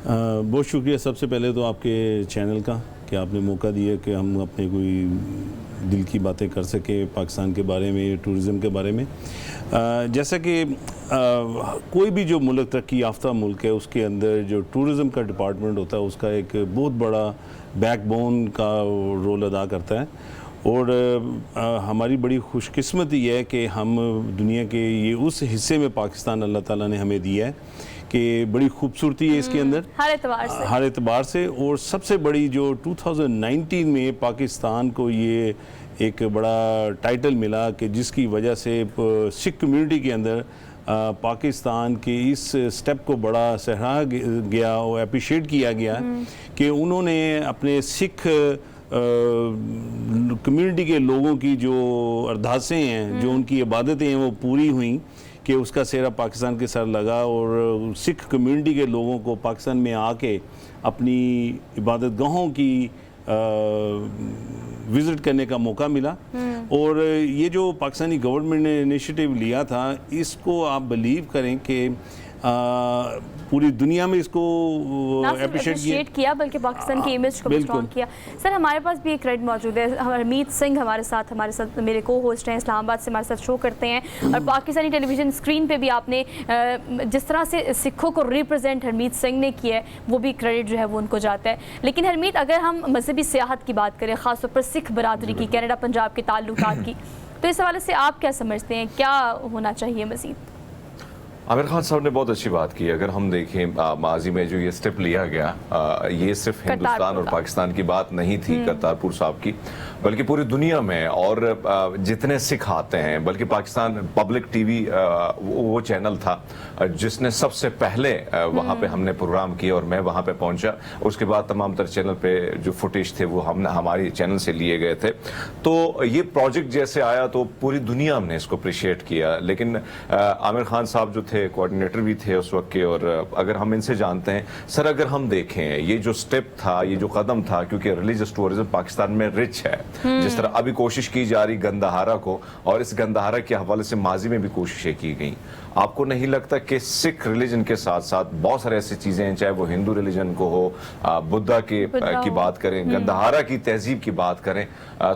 बहुत शुक्रिया सबसे पहले तो आपके चैनल का कि आपने मौका दिया कि हम अपने कोई दिल की बातें कर सके पाकिस्तान के बारे में, टूरिज़म के बारे में। जैसा कि कोई भी जो मुल्क तरक्की याफ्ता मुल्क है उसके अंदर जो टूरिज़म का डिपार्टमेंट होता है उसका एक बहुत बड़ा बैकबोन का रोल अदा करता है। और हमारी बड़ी खुशकिस्मती है कि हम दुनिया के ये उस हिस्से में पाकिस्तान अल्लाह ताला ने हमें दिया है कि बड़ी खूबसूरती है इसके अंदर हर एतबार से। और सबसे बड़ी जो 2019 में पाकिस्तान को ये एक बड़ा टाइटल मिला कि जिसकी वजह से सिख कम्युनिटी के अंदर पाकिस्तान के इस स्टेप को बड़ा सराहा गया और अप्रिशिएट किया गया कि उन्होंने अपने सिख कम्युनिटी के लोगों की जो अरदासें हैं, जो उनकी इबादतें हैं, वो पूरी हुई कि उसका सेहरा पाकिस्तान के सर लगा और सिख कम्युनिटी के लोगों को पाकिस्तान में आके अपनी इबादत गाहों की विज़िट करने का मौका मिला। और ये जो पाकिस्तानी गवर्नमेंट ने इनिशिएटिव लिया था, इसको आप बिलीव करें कि पूरी दुनिया में इसको अप्रिशिएट किया, बल्कि पाकिस्तान की इमेज को भी स्ट्रॉन्ग किया। सर, हमारे पास भी एक क्रेडिट मौजूद है, हरमीत सिंह हमारे साथ मेरे को होस्ट हैं, इस्लामाबाद से हमारे साथ शो करते हैं, और पाकिस्तानी टेलीविज़न स्क्रीन पे भी आपने जिस तरह से सिखों को रिप्रेजेंट हरमीत सिंह ने किया है, वो भी क्रेडिट जो है वो उनको जाता है। लेकिन हरमीत, अगर हम मजहबी सियाहत की बात करें, ख़ासतौर पर सिख बरादरी की, कनाडा पंजाब के ताल्लुकात की, तो इस हवाले से आप क्या समझते हैं, क्या होना चाहिए मज़ीद? आमिर खान साहब ने बहुत अच्छी बात की। अगर हम देखें माजी में जो ये स्टेप लिया गया, ये सिर्फ हिंदुस्तान और पाकिस्तान की बात नहीं थी करतारपुर साहब की, बल्कि पूरी दुनिया में, और जितने सिख आते हैं, बल्कि पाकिस्तान पब्लिक टीवी वो चैनल था जिसने सबसे पहले वहाँ पे हमने प्रोग्राम किया, और मैं वहाँ पे पहुँचा। उसके बाद तमाम तर चैनल पे जो फुटेज थे वो हमारी चैनल से लिए गए थे। तो ये प्रोजेक्ट जैसे आया तो पूरी दुनिया ने इसको अप्रिशिएट किया। लेकिन आमिर खान साहब जो थे, कोऑर्डिनेटर भी थे उस वक्त के, और अगर हम इनसे जानते हैं सर, अगर हम देखें ये जो स्टेप था, ये जो कदम था, क्योंकि रिलीजियस टूरिज्म पाकिस्तान में रिच है, जिस तरह अभी कोशिश की जा रही गंदहारा को, और इस गंदहारा के हवाले से माजी में भी कोशिशें की गई। आपको नहीं लगता कि सिख रिलीजन के साथ साथ बहुत सारे ऐसी चीजें हैं, चाहे वो हिंदू रिलीजन को हो, बुद्धा की बात करें, गंदहारा की तहजीब की बात करें,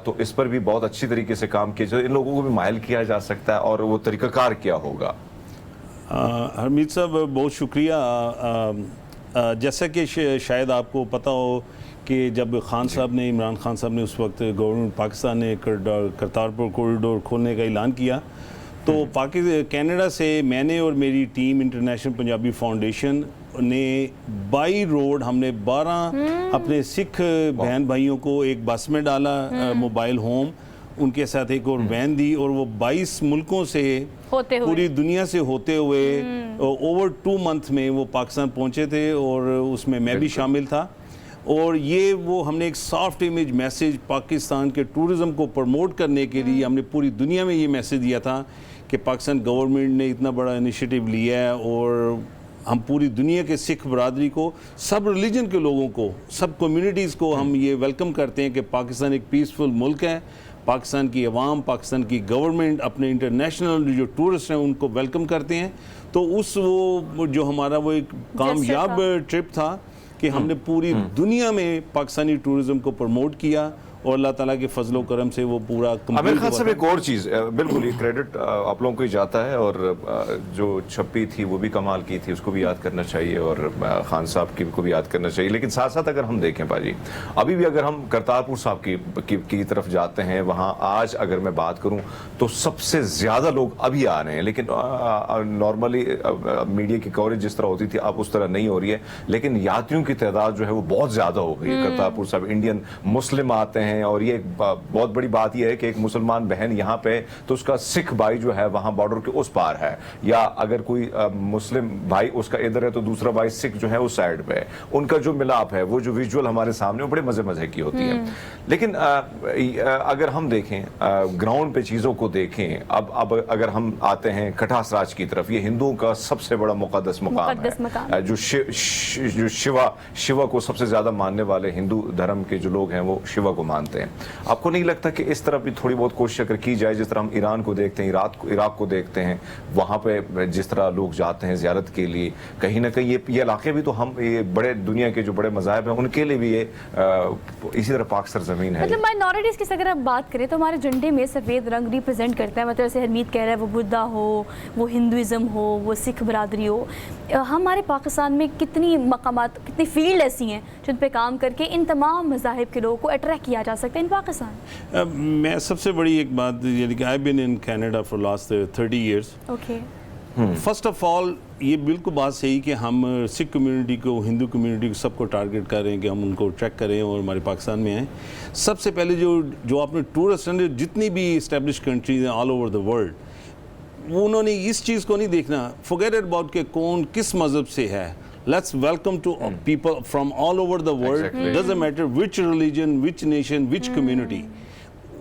तो इस पर भी बहुत अच्छी तरीके से काम किया जाए, इन लोगों को भी माइल किया जा सकता है, और वो तरीकाकार क्या होगा? हरमीत साहब, बहुत शुक्रिया। जैसा कि शायद आपको पता हो कि जब खान साहब ने, इमरान खान साहब ने उस वक्त गवर्नमेंट पाकिस्तान ने करतारपुर कॉरिडोर खोलने का ऐलान किया, तो कनाडा से मैंने और मेरी टीम इंटरनेशनल पंजाबी फाउंडेशन ने बाई रोड हमने 12 अपने सिख बहन भाइयों को एक बस में डाला, मोबाइल होम, उनके साथ एक और वैन दी, और वो 22 मुल्कों से पूरी दुनिया से होते हुए ओवर 2 मंथ में वो पाकिस्तान पहुंचे थे, और उसमें मैं भी शामिल था। और ये वो हमने एक सॉफ्ट इमेज मैसेज पाकिस्तान के टूरिज़्म को प्रमोट करने के लिए हमने पूरी दुनिया में ये मैसेज दिया था कि पाकिस्तान गवर्नमेंट ने इतना बड़ा इनिशिएटिव लिया है, और हम पूरी दुनिया के सिख बरादरी को, सब रिलीजन के लोगों को, सब कम्युनिटीज़ को हम ये वेलकम करते हैं कि पाकिस्तान एक पीसफुल मुल्क है। पाकिस्तान की अवाम, पाकिस्तान की गवर्नमेंट अपने इंटरनेशनल जो टूरिस्ट हैं उनको वेलकम करते हैं। तो वो जो हमारा वो एक कामयाब ट्रिप था कि हमने पूरी दुनिया में पाकिस्तानी टूरिज़्म को प्रमोट किया, और अल्लाह ताला के फजलो करम से वो पूरा आमिर खान साहब, एक और चीज़, बिल्कुल ये क्रेडिट आप लोगों को ही जाता है, और जो छप्पी थी वो भी कमाल की थी, उसको भी याद करना चाहिए, और खान साहब को भी याद करना चाहिए। लेकिन साथ साथ अगर हम देखें पाजी, अभी भी अगर हम करतारपुर साहब की तरफ जाते हैं, वहाँ आज अगर मैं बात करूँ तो सबसे ज़्यादा लोग अभी आ रहे हैं। लेकिन नॉर्मली मीडिया की कवरेज जिस तरह होती थी अब उस तरह नहीं हो रही है, लेकिन यात्रियों की तादाद जो है वो बहुत ज़्यादा हो गई है। करतारपुर साहब इंडियन मुस्लिम आते हैं, और ये बहुत बड़ी बात यह है कि एक मुसलमान बहन यहाँ पे तो उसका सिख भाई जो है वहाँ बॉर्डर के उस पार है, या अगर कोई मुस्लिम भाई उसका इधर है तो दूसरा भाई सिख जो है उस साइड पे है। उनका जो मिलाप है, वो जो विजुअल हमारे सामने, वो बड़े मजे की होती है। लेकिन अगर हम देखें ग्राउंड पे चीज़ों को देखें, अब अगर हम आते हैं खटास राज की तरफ, ये हिंदुओं का सबसे बड़ा मुकद्दस मकाम है, जो शिवा को सबसे ज्यादा मानने वाले हिंदू धर्म के जो लोग हैं वो शिवा को मानते हैं। आपको नहीं लगता कि इस तरफ भी थोड़ी बहुत कोशिश अगर की जाए, जिस तरह हम ईरान को देखते हैं, इराक को देखते हैं, वहाँ पे जिस तरह लोग जाते हैं ज़ियारत के लिए, कहीं ना कहीं ये इलाके भी तो हम ये बड़े दुनिया के जो बड़े मज़ाहब हैं उनके लिए भी ये इसी तरह पाक सरजमीन है। मतलब माइनॉरिटीज़ की अगर आप बात करें तो हमारे झंडे में सफ़ेद रंग रिप्रेजेंट करता है, मतलब जैसे हरमीत कह रहा है, वो बुद्धा हो, वो हिंदुज़म हो, वो सिख बरादरी हो। हमारे पाकिस्तान में कितनी मकामात, कितनी फील्ड ऐसी हैं जिन पे काम करके इन तमाम मज़ाहिब के लोगों को अट्रैक्ट किया जा सकता है इन पाकिस्तान? मैं सबसे बड़ी एक बात, यानी कि I been in Canada for last 30 years। Okay, first of all ये बिल्कुल बात सही कि हम सिख कम्युनिटी को, हिंदू कम्युनिटी को, सबको टारगेट कर रहे हैं कि हम उनको ट्रैक करें और हमारे पाकिस्तान में आएँ। सबसे पहले जो आपने टूरिस्ट जितनी भी इस्टेब्लिश कंट्रीज हैं ऑल ओवर द वर्ल्ड, उन्होंने इस चीज़ को नहीं देखना, फॉरगेट अबाउट के कौन किस मज़हब से है। Let's welcome to people from all over the world. Exactly. Doesn't matter which religion, which nation, which community.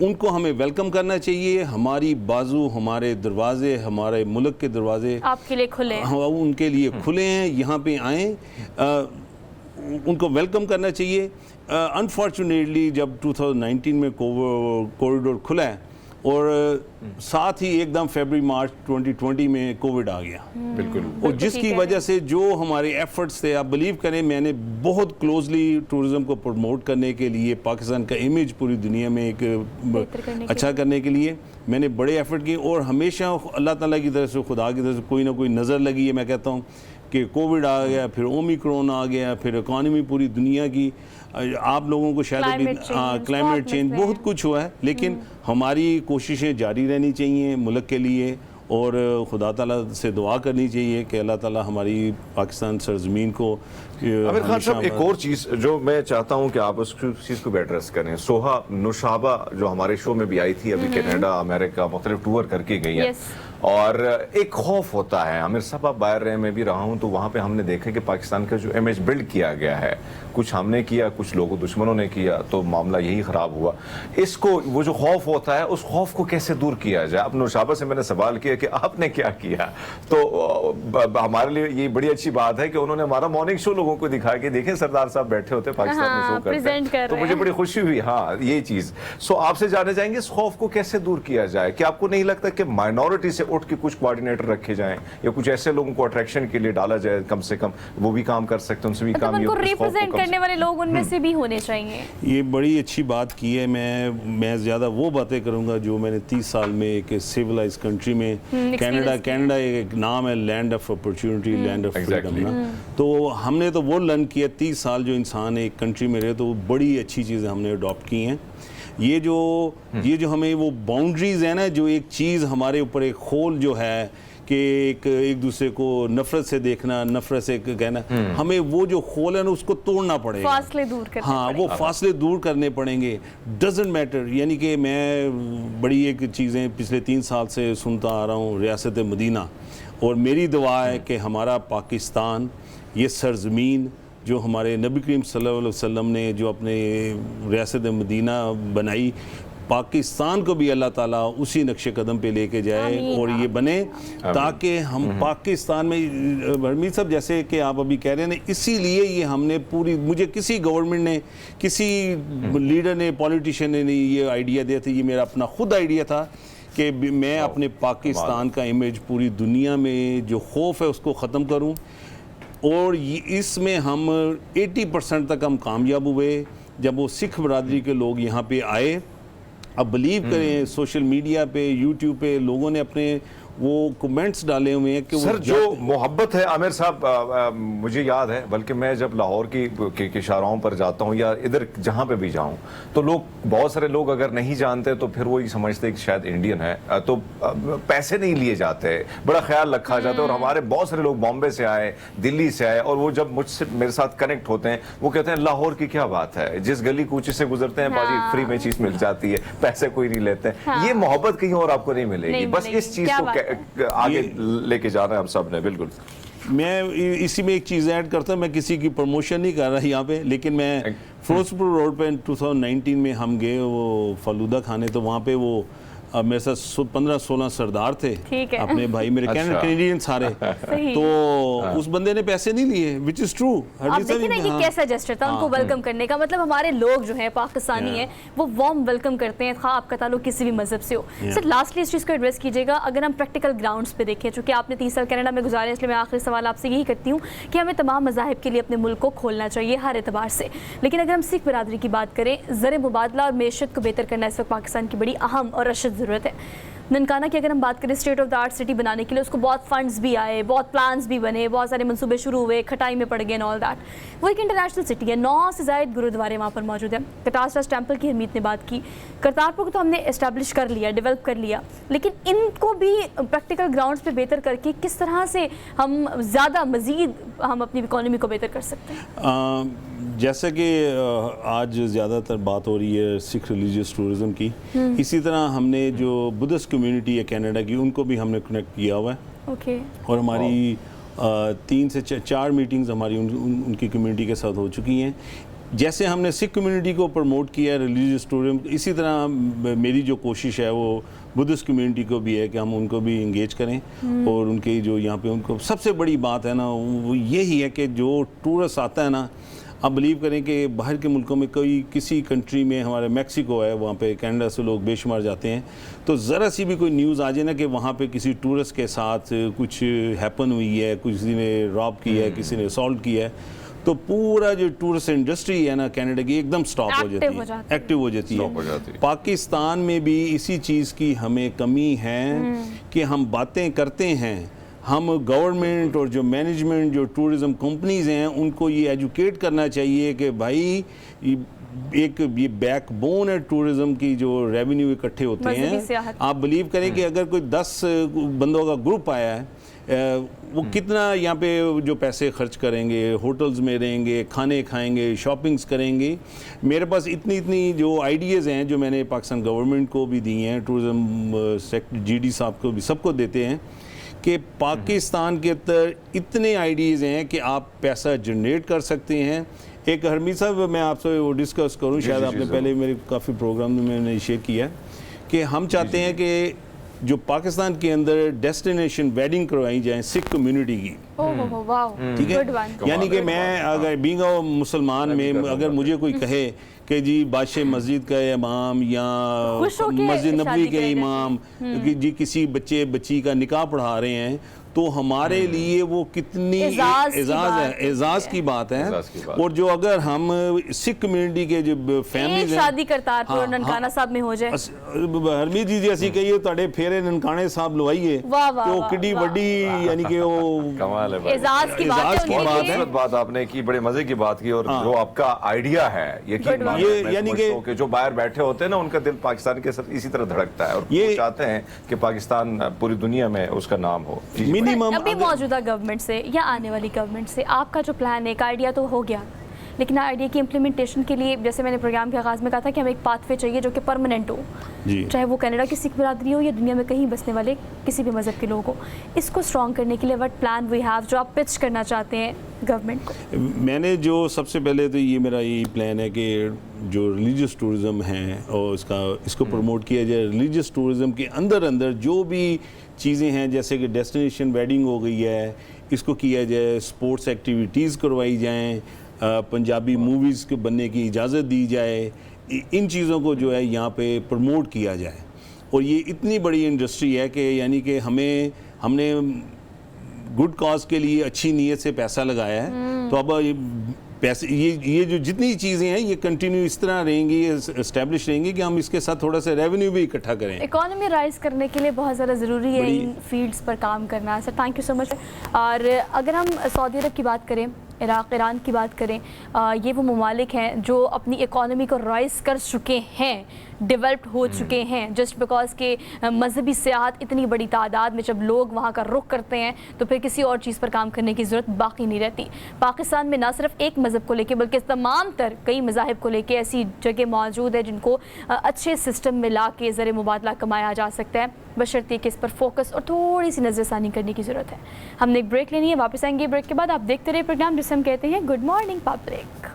उनको हमें वेलकम करना चाहिए। हमारी बाजू, हमारे दरवाजे, हमारे मुल्क के दरवाजे आपके लिए खुले हैं। उनके लिए खुले हैं, यहाँ पे आएँ। उनको वेलकम करना चाहिए। अनफॉर्चुनेटली जब 2019 में कॉरिडोर खुला है और साथ ही एकदम फरवरी मार्च 2020 में कोविड आ गया, बिल्कुल। और जिसकी वजह से जो हमारे एफर्ट्स थे, आप बिलीव करें मैंने बहुत क्लोजली टूरिज्म को प्रमोट करने के लिए, पाकिस्तान का इमेज पूरी दुनिया में एक अच्छा करने के लिए मैंने बड़े एफर्ट किए, और हमेशा अल्लाह ताला की तरफ से, खुदा की तरफ से कोई ना कोई नज़र लगी है। मैं कहता हूँ कि कोविड आ गया, फिर ओमिक्रॉन आ गया, फिर इकॉनमी पूरी दुनिया की, आप लोगों को शायद अभी क्लाइमेट चेंज बहुत कुछ हुआ है, लेकिन हमारी कोशिशें जारी रहनी चाहिए मुल्क के लिए, और खुदा ताला से दुआ करनी चाहिए कि अल्लाह ताला हमारी पाकिस्तान सरजमीन को। आमिर खान साहब, एक और चीज़ जो मैं चाहता हूँ कि आप उस चीज़ को भी एड्रेस करें, सोहा नुशाबा जो हमारे शो में भी आई थी, अभी कनाडा, अमेरिका मुख्तलिफ टूर करके गई है, और एक खौफ होता है। आमिर साहब, आप बाहर रहे, मैं भी रहा हूँ, तो वहाँ पे हमने देखा कि पाकिस्तान का जो इमेज बिल्ड किया गया है, कुछ हमने किया, कुछ लोगों दुश्मनों ने किया, तो मामला यही ख़राब हुआ। इसको, वो जो खौफ होता है, उस खौफ को कैसे दूर किया जाए? अब नुशाबा से मैंने सवाल किया कि आपने क्या किया, तो हमारे लिए ये बड़ी अच्छी बात है कि उन्होंने हमारा मॉर्निंग शो लोगों को दिखाया कि देखें सरदार साहब बैठे होते पाकिस्तान में शो करते हैं, तो मुझे बड़ी खुशी हुई। हाँ, ये चीज़। सो आपसे जानना चाहेंगे इस खौफ को कैसे दूर किया जाए? कि आपको नहीं लगता कि माइनॉरिटी से उठ के कुछ कोऑर्डिनेटर रखे जाएं, या कुछ ऐसे लोगों को अट्रैक्शन के लिए डाला जाए, कम से कम वो भी काम कर सकते हैं, उनसे भी काम उनको रिप्रेजेंट करने वाले लोग उनमें से भी होने चाहिए। ये बड़ी अच्छी बात की है। मैं ज़्यादा वो बातें करूंगा जो मैंने 30 साल में एक सिविलाइज कंट्री में, कनाडा एक नाम है, land of opportunity, land of freedom ना, तो हमने तो वो लर्न किया 30 साल जो इंसान एक कंट्री में रहे, तो बड़ी अच्छी चीज़ें हमने अडॉप्ट की हैं। ये जो हमें वो बाउंड्रीज है ना, जो एक चीज़ हमारे ऊपर एक खोल जो है कि एक दूसरे को नफरत से देखना, नफरत से कहना, हमें वो जो खोल है ना उसको तोड़ना पड़ेगा, फासले दूर करने पड़ेंगे। वो फासले दूर करने पड़ेंगे। डजेंट मैटर, यानी कि मैं बड़ी एक चीज़ें पिछले 3 साल से सुनता आ रहा हूँ, रियासत मदीना, और मेरी दुआ है कि हमारा पाकिस्तान, ये सरजमीन जो हमारे नबी करीम सल्लल्लाहु अलैहि वसल्लम ने जो अपने रियासत मदीना बनाई, पाकिस्तान को भी अल्लाह ताला उसी नक्शे कदम पे लेके जाए और ये बने, ताकि हम पाकिस्तान में, हरमीत साहब जैसे कि आप अभी कह रहे हैं, इसीलिए ये हमने पूरी, मुझे किसी गवर्नमेंट ने, किसी लीडर ने, पॉलिटिशियन ने नहीं ये आइडिया दिया था, ये मेरा अपना खुद आइडिया था कि मैं अपने पाकिस्तान का इमेज पूरी दुनिया में जो खौफ है उसको ख़त्म करूं, और इसमें हम 80% तक हम कामयाब हुए जब वो सिख बरादरी के लोग यहाँ पे आए। अब बिलीव करें, सोशल मीडिया पे, यूट्यूब पे लोगों ने अपने वो कमेंट्स डाले हुए हैं कि सर जो मोहब्बत है आमिर साहब, मुझे याद है, बल्कि मैं जब लाहौर की शाहराहों पर जाता हूँ या इधर जहाँ पे भी जाऊँ, तो लोग, बहुत सारे लोग अगर नहीं जानते तो फिर वो ये समझते कि शायद इंडियन है, तो पैसे नहीं लिए जाते, बड़ा ख्याल रखा जाता है। और हमारे बहुत सारे लोग बॉम्बे से आए, दिल्ली से आए, और वो जब मुझसे, मेरे साथ कनेक्ट होते हैं, वो कहते हैं लाहौर की क्या बात है, जिस गली कूचे से गुजरते हैं बाजी फ्री में चीज़ मिल जाती है, पैसे कोई नहीं लेते हैं। ये मोहब्बत कहीं और आपको नहीं मिलेगी। बस इस चीज़ को आगे लेके जाना है हम सब ने। बिल्कुल, मैं इसी में एक चीज़ ऐड करता हूँ, मैं किसी की प्रमोशन नहीं कर रहा यहाँ पे, लेकिन मैं फिरोजपुर रोड पे 2019 में हम गए वो फालूदा खाने, तो वहाँ पे वो मेरे साथ 15-16 सरदार थे, अपने भाई मेरे कैनेडियन सारे, तो उस बंदे ने पैसे नहीं लिए, विच इज ट्रू। आप देखिए ना कि कैसा जेस्चर था उनको वेलकम करने का, मतलब हमारे लोग जो हैं पाकिस्तानी हैं वो वार्म वेलकम करते हैं, खा आपका ताल्लुक किसी भी मजहब से हो। सर लास्टली इस चीज़ को एड्रेस कीजिएगा, अगर हम प्रैक्टिकल ग्राउंड्स पे देखें, चूँकि आपने 30 साल कनाडा में गुजारे, इसलिए मैं आखिरी सवाल आपसे यही करती हूँ कि हमें तमाम मज़ाहिब के लिए अपने मुल्क को खोलना चाहिए हर एतबार से, लेकिन अगर हम सिख बरादरी की बात करें, ज़र मुबादला और मेशत को बेहतर करना इस वक्त पाकिस्तान की बड़ी अहम और अशद ज़रूरत है। ननकाना की अगर हम बात करें state of the art city बनाने के लिए, उसको बहुत फंड्स भी आए, बहुत प्लान्स भी बने, बहुत सारे मंसूबे शुरू हुए, खटाई में पड़ गए एंड ऑल दैट। वो एक इंटरनेशनल सिटी है, 9 से ज़ायद गुरुद्वारे वहाँ पर मौजूद है। कटास टेम्पल की हरमीत ने बात की, करतारपुर को तो हमने इस्टेब्लिश कर लिया, डेवलप कर लिया, लेकिन इनको भी प्रैक्टिकल ग्राउंड्स पे बेहतर करके किस तरह से हम ज़्यादा मज़ीद हम अपनी इकॉनमी को बेहतर कर सकते हैं? जैसा कि आज ज़्यादातर बात हो रही है सिख रिलीजियस टूरिज़म की, इसी तरह हमने जो बुद्धिस्ट कम्युनिटी है कनाडा की, उनको भी हमने कनेक्ट किया हुआ है। और हमारी 3 से 4 मीटिंग्स हमारी उनकी कम्युनिटी के साथ हो चुकी हैं। जैसे हमने सिख कम्युनिटी को प्रमोट किया रिलीजियस टूरिज्म, इसी तरह मेरी जो कोशिश है वो बुद्धिस्ट कम्युनिटी को भी है कि हम उनको भी इंगेज करें, और उनके जो यहाँ पे उनको सबसे बड़ी बात है ना वो यही है कि जो टूरिस्ट आता है ना, आप बिलीव करें कि बाहर के मुल्कों में कोई किसी कंट्री में, हमारे मैक्सिको है, वहाँ पे कनाडा से लोग बेशुमार जाते हैं, तो ज़रा सी भी कोई न्यूज़ आ जाए ना कि वहाँ पे किसी टूरिस्ट के साथ कुछ हैपन हुई है, किसी ने रॉब किया है, किसी ने असॉल्ट किया है, तो पूरा जो टूरिस्ट इंडस्ट्री है ना कनाडा की एकदम स्टॉप हो जाती है, एक्टिव हो जाती है। पाकिस्तान में भी इसी चीज़ की हमें कमी है कि हम बातें करते हैं, हम गवर्नमेंट और जो मैनेजमेंट, जो टूरिज़म कंपनीज़ हैं, उनको ये एजुकेट करना चाहिए कि भाई ये बैकबोन है टूरिज़म की, जो रेवेन्यू इकट्ठे होते हैं। आप बिलीव करें कि अगर कोई 10 बंदों का ग्रुप आया है, वो कितना यहाँ पे जो पैसे खर्च करेंगे, होटल्स में रहेंगे, खाने खाएंगे, शॉपिंग्स करेंगे। मेरे पास इतनी जो आइडियाज़ हैं जो मैंने पाकिस्तान गवर्नमेंट को भी दी हैं, टूरिज़म सेक्टर GD साहब को भी, सबको देते हैं कि पाकिस्तान के अंदर इतने आइडियाज़ हैं कि आप पैसा जनरेट कर सकते हैं। एक हरमीत साहब, मैं आपसे वो डिस्कस करूं, शायद आपने पहले मेरे काफ़ी प्रोग्राम में मैंने शेयर किया कि हम चाहते हैं कि जो पाकिस्तान के अंदर डेस्टिनेशन वेडिंग करवाई जाए सिख कम्युनिटी की, ठीक है। यानी कि मैं अगर बीइंग अ मुसलमान में अगर मुझे कोई कहे कि जी बादशाह मस्जिद का इमाम या मस्जिद नबवी के इमाम कि जी किसी बच्ची का निकाह पढ़ा रहे हैं, तो हमारे लिए वो कितनी एजाज़ की बात है। और जो अगर हम सिख कम्युनिटी के जो फैमिली शादी करतारपुर और ननकाना साहब में हो जाए, हरमीत जी असि कहिए ਤੁਹਾਡੇ फेरे ननकाने साहब लवाइए, तो कितनी बड़ी यानी कि वो कमाल है, एजाज़ की बात आपने की, बड़े मजे की बात की। और जो आपका आइडिया है, ये यानी कि जो बाहर बैठे होते हैं ना, उनका दिल पाकिस्तान के साथ इसी तरह धड़कता है और ये चाहते हैं कि पाकिस्तान पूरी दुनिया में उसका नाम हो। अभी मौजूदा गवर्नमेंट से या आने वाली गवर्नमेंट से आपका जो प्लान है, एक आइडिया तो हो गया, लेकिन आइडिया की इम्प्लीमेंटेशन के लिए, जैसे मैंने प्रोग्राम के आगाज़ में कहा था कि हमें एक पाथवे चाहिए जो कि परमानेंट हो, चाहे वो कनाडा की सिख बिरादरी हो या दुनिया में कहीं बसने वाले किसी भी मज़हब के लोग हो। इसको स्ट्रॉन्ग करने के लिए व्हाट प्लान वी हैव, जो आप पिच करना चाहते हैं गवर्नमेंट को? मैंने जो सबसे पहले तो ये मेरा यही प्लान है कि जो रिलीजियस टूरिज़म है और इसको प्रमोट किया जाए। रिलीजियस टूरिज़म के अंदर जो भी चीज़ें हैं, जैसे कि डेस्टिनेशन वेडिंग हो गई है, इसको किया जाए, स्पोर्ट्स एक्टिविटीज़ करवाई जाएँ, पंजाबी मूवीज़ के बनने की इजाज़त दी जाए, इन चीज़ों को जो है यहाँ पे प्रमोट किया जाए। और ये इतनी बड़ी इंडस्ट्री है कि यानी कि हमने गुड कॉज के लिए अच्छी नीयत से पैसा लगाया है, तो अब पैसे ये जो जितनी चीज़ें हैं ये कंटिन्यू इस तरह रहेंगी, एस्टेब्लिश रहेंगी कि हम इसके साथ थोड़ा सा रेवेन्यू भी इकट्ठा करें। इकोनॉमी राइज करने के लिए बहुत ज़्यादा ज़रूरी है इन फील्ड्स पर काम करना। Sir thank you so much. और अगर हम सऊदी अरब की बात करें, इराक़, ईरान की बात करें, ये वो ममालिक हैं जो अपनी इकोनॉमी को राइज कर चुके हैं, डेवलप्ड हो चुके हैं, जस्ट बिकॉज के मजहबी सियाहत इतनी बड़ी तादाद में जब लोग वहाँ का रुख करते हैं तो फिर किसी और चीज़ पर काम करने की ज़रूरत बाकी नहीं रहती। पाकिस्तान में ना सिर्फ एक मज़हब को लेके बल्कि तमाम तर कई मज़ाहिब को लेके ऐसी जगह मौजूद है जिनको अच्छे सिस्टम में ला के ज़र मुबादला कमाया जा सकता है, बशर्ते कि इस पर फोकस और थोड़ी सी नज़रसानी करने की ज़रूरत है। हमने एक ब्रेक लेनी है, वापस आएंगे ब्रेक के बाद। आप देखते रहे प्रोग्राम जिसे हम कहते हैं good morning public.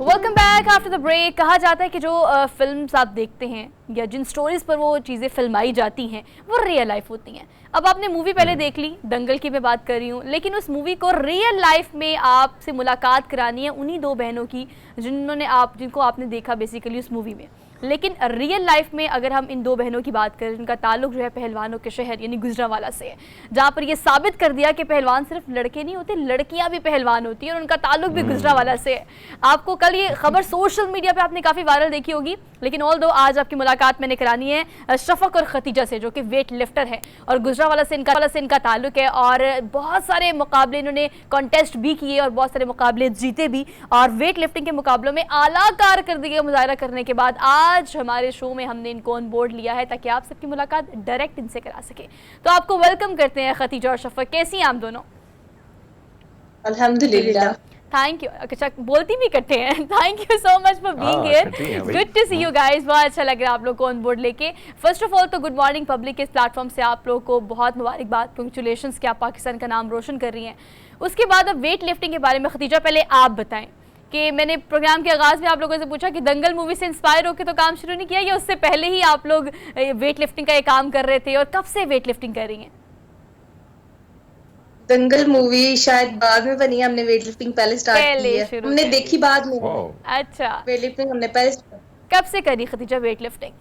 Welcome back after the break. कहा जाता है कि जो फिल्म्स आप देखते हैं या जिन स्टोरीज पर वो चीज़ें फिल्माई जाती हैं वो रियल लाइफ होती हैं। अब आपने मूवी पहले देख ली, दंगल की मैं बात कर रही हूँ, लेकिन उस मूवी को रियल लाइफ में आपसे मुलाकात करानी है उन्हीं दो बहनों की जिनको आपने देखा बेसिकली उस मूवी में। लेकिन रियल लाइफ में अगर हम इन दो बहनों की बात करें जिनका ताल्लुक जो है पहलवानों के शहर यानी गुजरांवाला से है, जहाँ पर ये साबित कर दिया कि पहलवान सिर्फ लड़के नहीं होते, लड़कियां भी पहलवान होती हैं और उनका ताल्लुक भी गुजरांवाला से है। आपको कल ये खबर सोशल मीडिया पे आपने काफ़ी वायरल देखी होगी, लेकिन ऑल दो आज आपकी मुलाकात मैंने करानी है शफक और खतीजा से जो कि वेट लिफ्टर है और गुजरांवाला से इनका ताल्लुक है और बहुत सारे मुकाबले इन्होंने कॉन्टेस्ट भी किए और बहुत सारे मुकाबले जीते भी और वेट लिफ्टिंग के मुकाबलों में आला कारकर्दगी का मुजाहरा करने के बाद आज हमारे शो में हमने इनको ऑन बोर्ड लिया है ताकि आप सबकी मुलाकात डायरेक्ट इनसे करा सके। तो आपको वेलकम करते हैं खतीजा और शफक, कैसी हैं आप दोनों? अल्हम्दुलिल्लाह। Thank you. अच्छा बोलती भी इकट्ठे हैं। Thank you so much for being here, good to see you guys. बहुत अच्छा लग रहा है आप लोग को ऑन बोर्ड लेके। फर्स्ट ऑफ ऑल तो गुड मॉर्निंग पब्लिक के इस प्लेटफॉर्म से आप लोग को बहुत मुबारकबाद, कंग्रेचुलेशंस कि आप पाकिस्तान का नाम रोशन कर रही हैं। उसके बाद अब वेट लिफ्टिंग के बारे में खतीजा पहले आप बताएं कि मैंने प्रोग्राम के आगाज़ में आप लोगों से पूछा कि दंगल मूवी से इंस्पायर होकर तो काम शुरू नहीं किया या उससे पहले ही आप लोग वेट लिफ्टिंग का ये काम कर रहे थे और कब से वेट लिफ्टिंग कर रही हैं? दंगल मूवी शायद बाद में बनी है, हमने वेट लिफ्टिंग पहले स्टार्ट पहले की है, शुरू हमने कर देखी दी। बाद में। वाह। अच्छा, वेट लिफ्टिंग हमने पहले कब से करी खदीजा वेट लिफ्टिंग?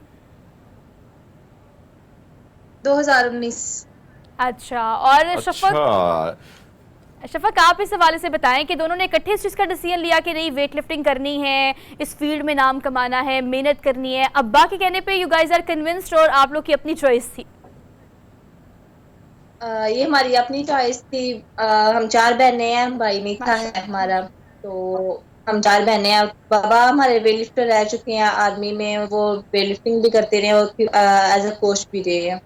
2019। अच्छा, और शफक, अच्छा, शफक आप इस हवाले से बताएं कि दोनों ने इकट्ठे इस चीज़ का डिसीजन लिया कि नहीं वेट लिफ्टिंग करनी है, इस फील्ड में नाम कमाना है, मेहनत करनी है, अब्बा के कहने पे यू गाइस आर कन्विंस्ड और आप लोग की अपनी चॉइस थी? ये हमारी अपनी चॉइस थी। हम 4 बहनें हैं, भाई नहीं था है हमारा, तो हम 4 बहनें हैं। बाबा हमारे वेट लिफ्टर रह चुके हैं आर्मी में, वो वेट लिफ्टिंग भी करते रहे और एज अ कोच भी रहे हैं।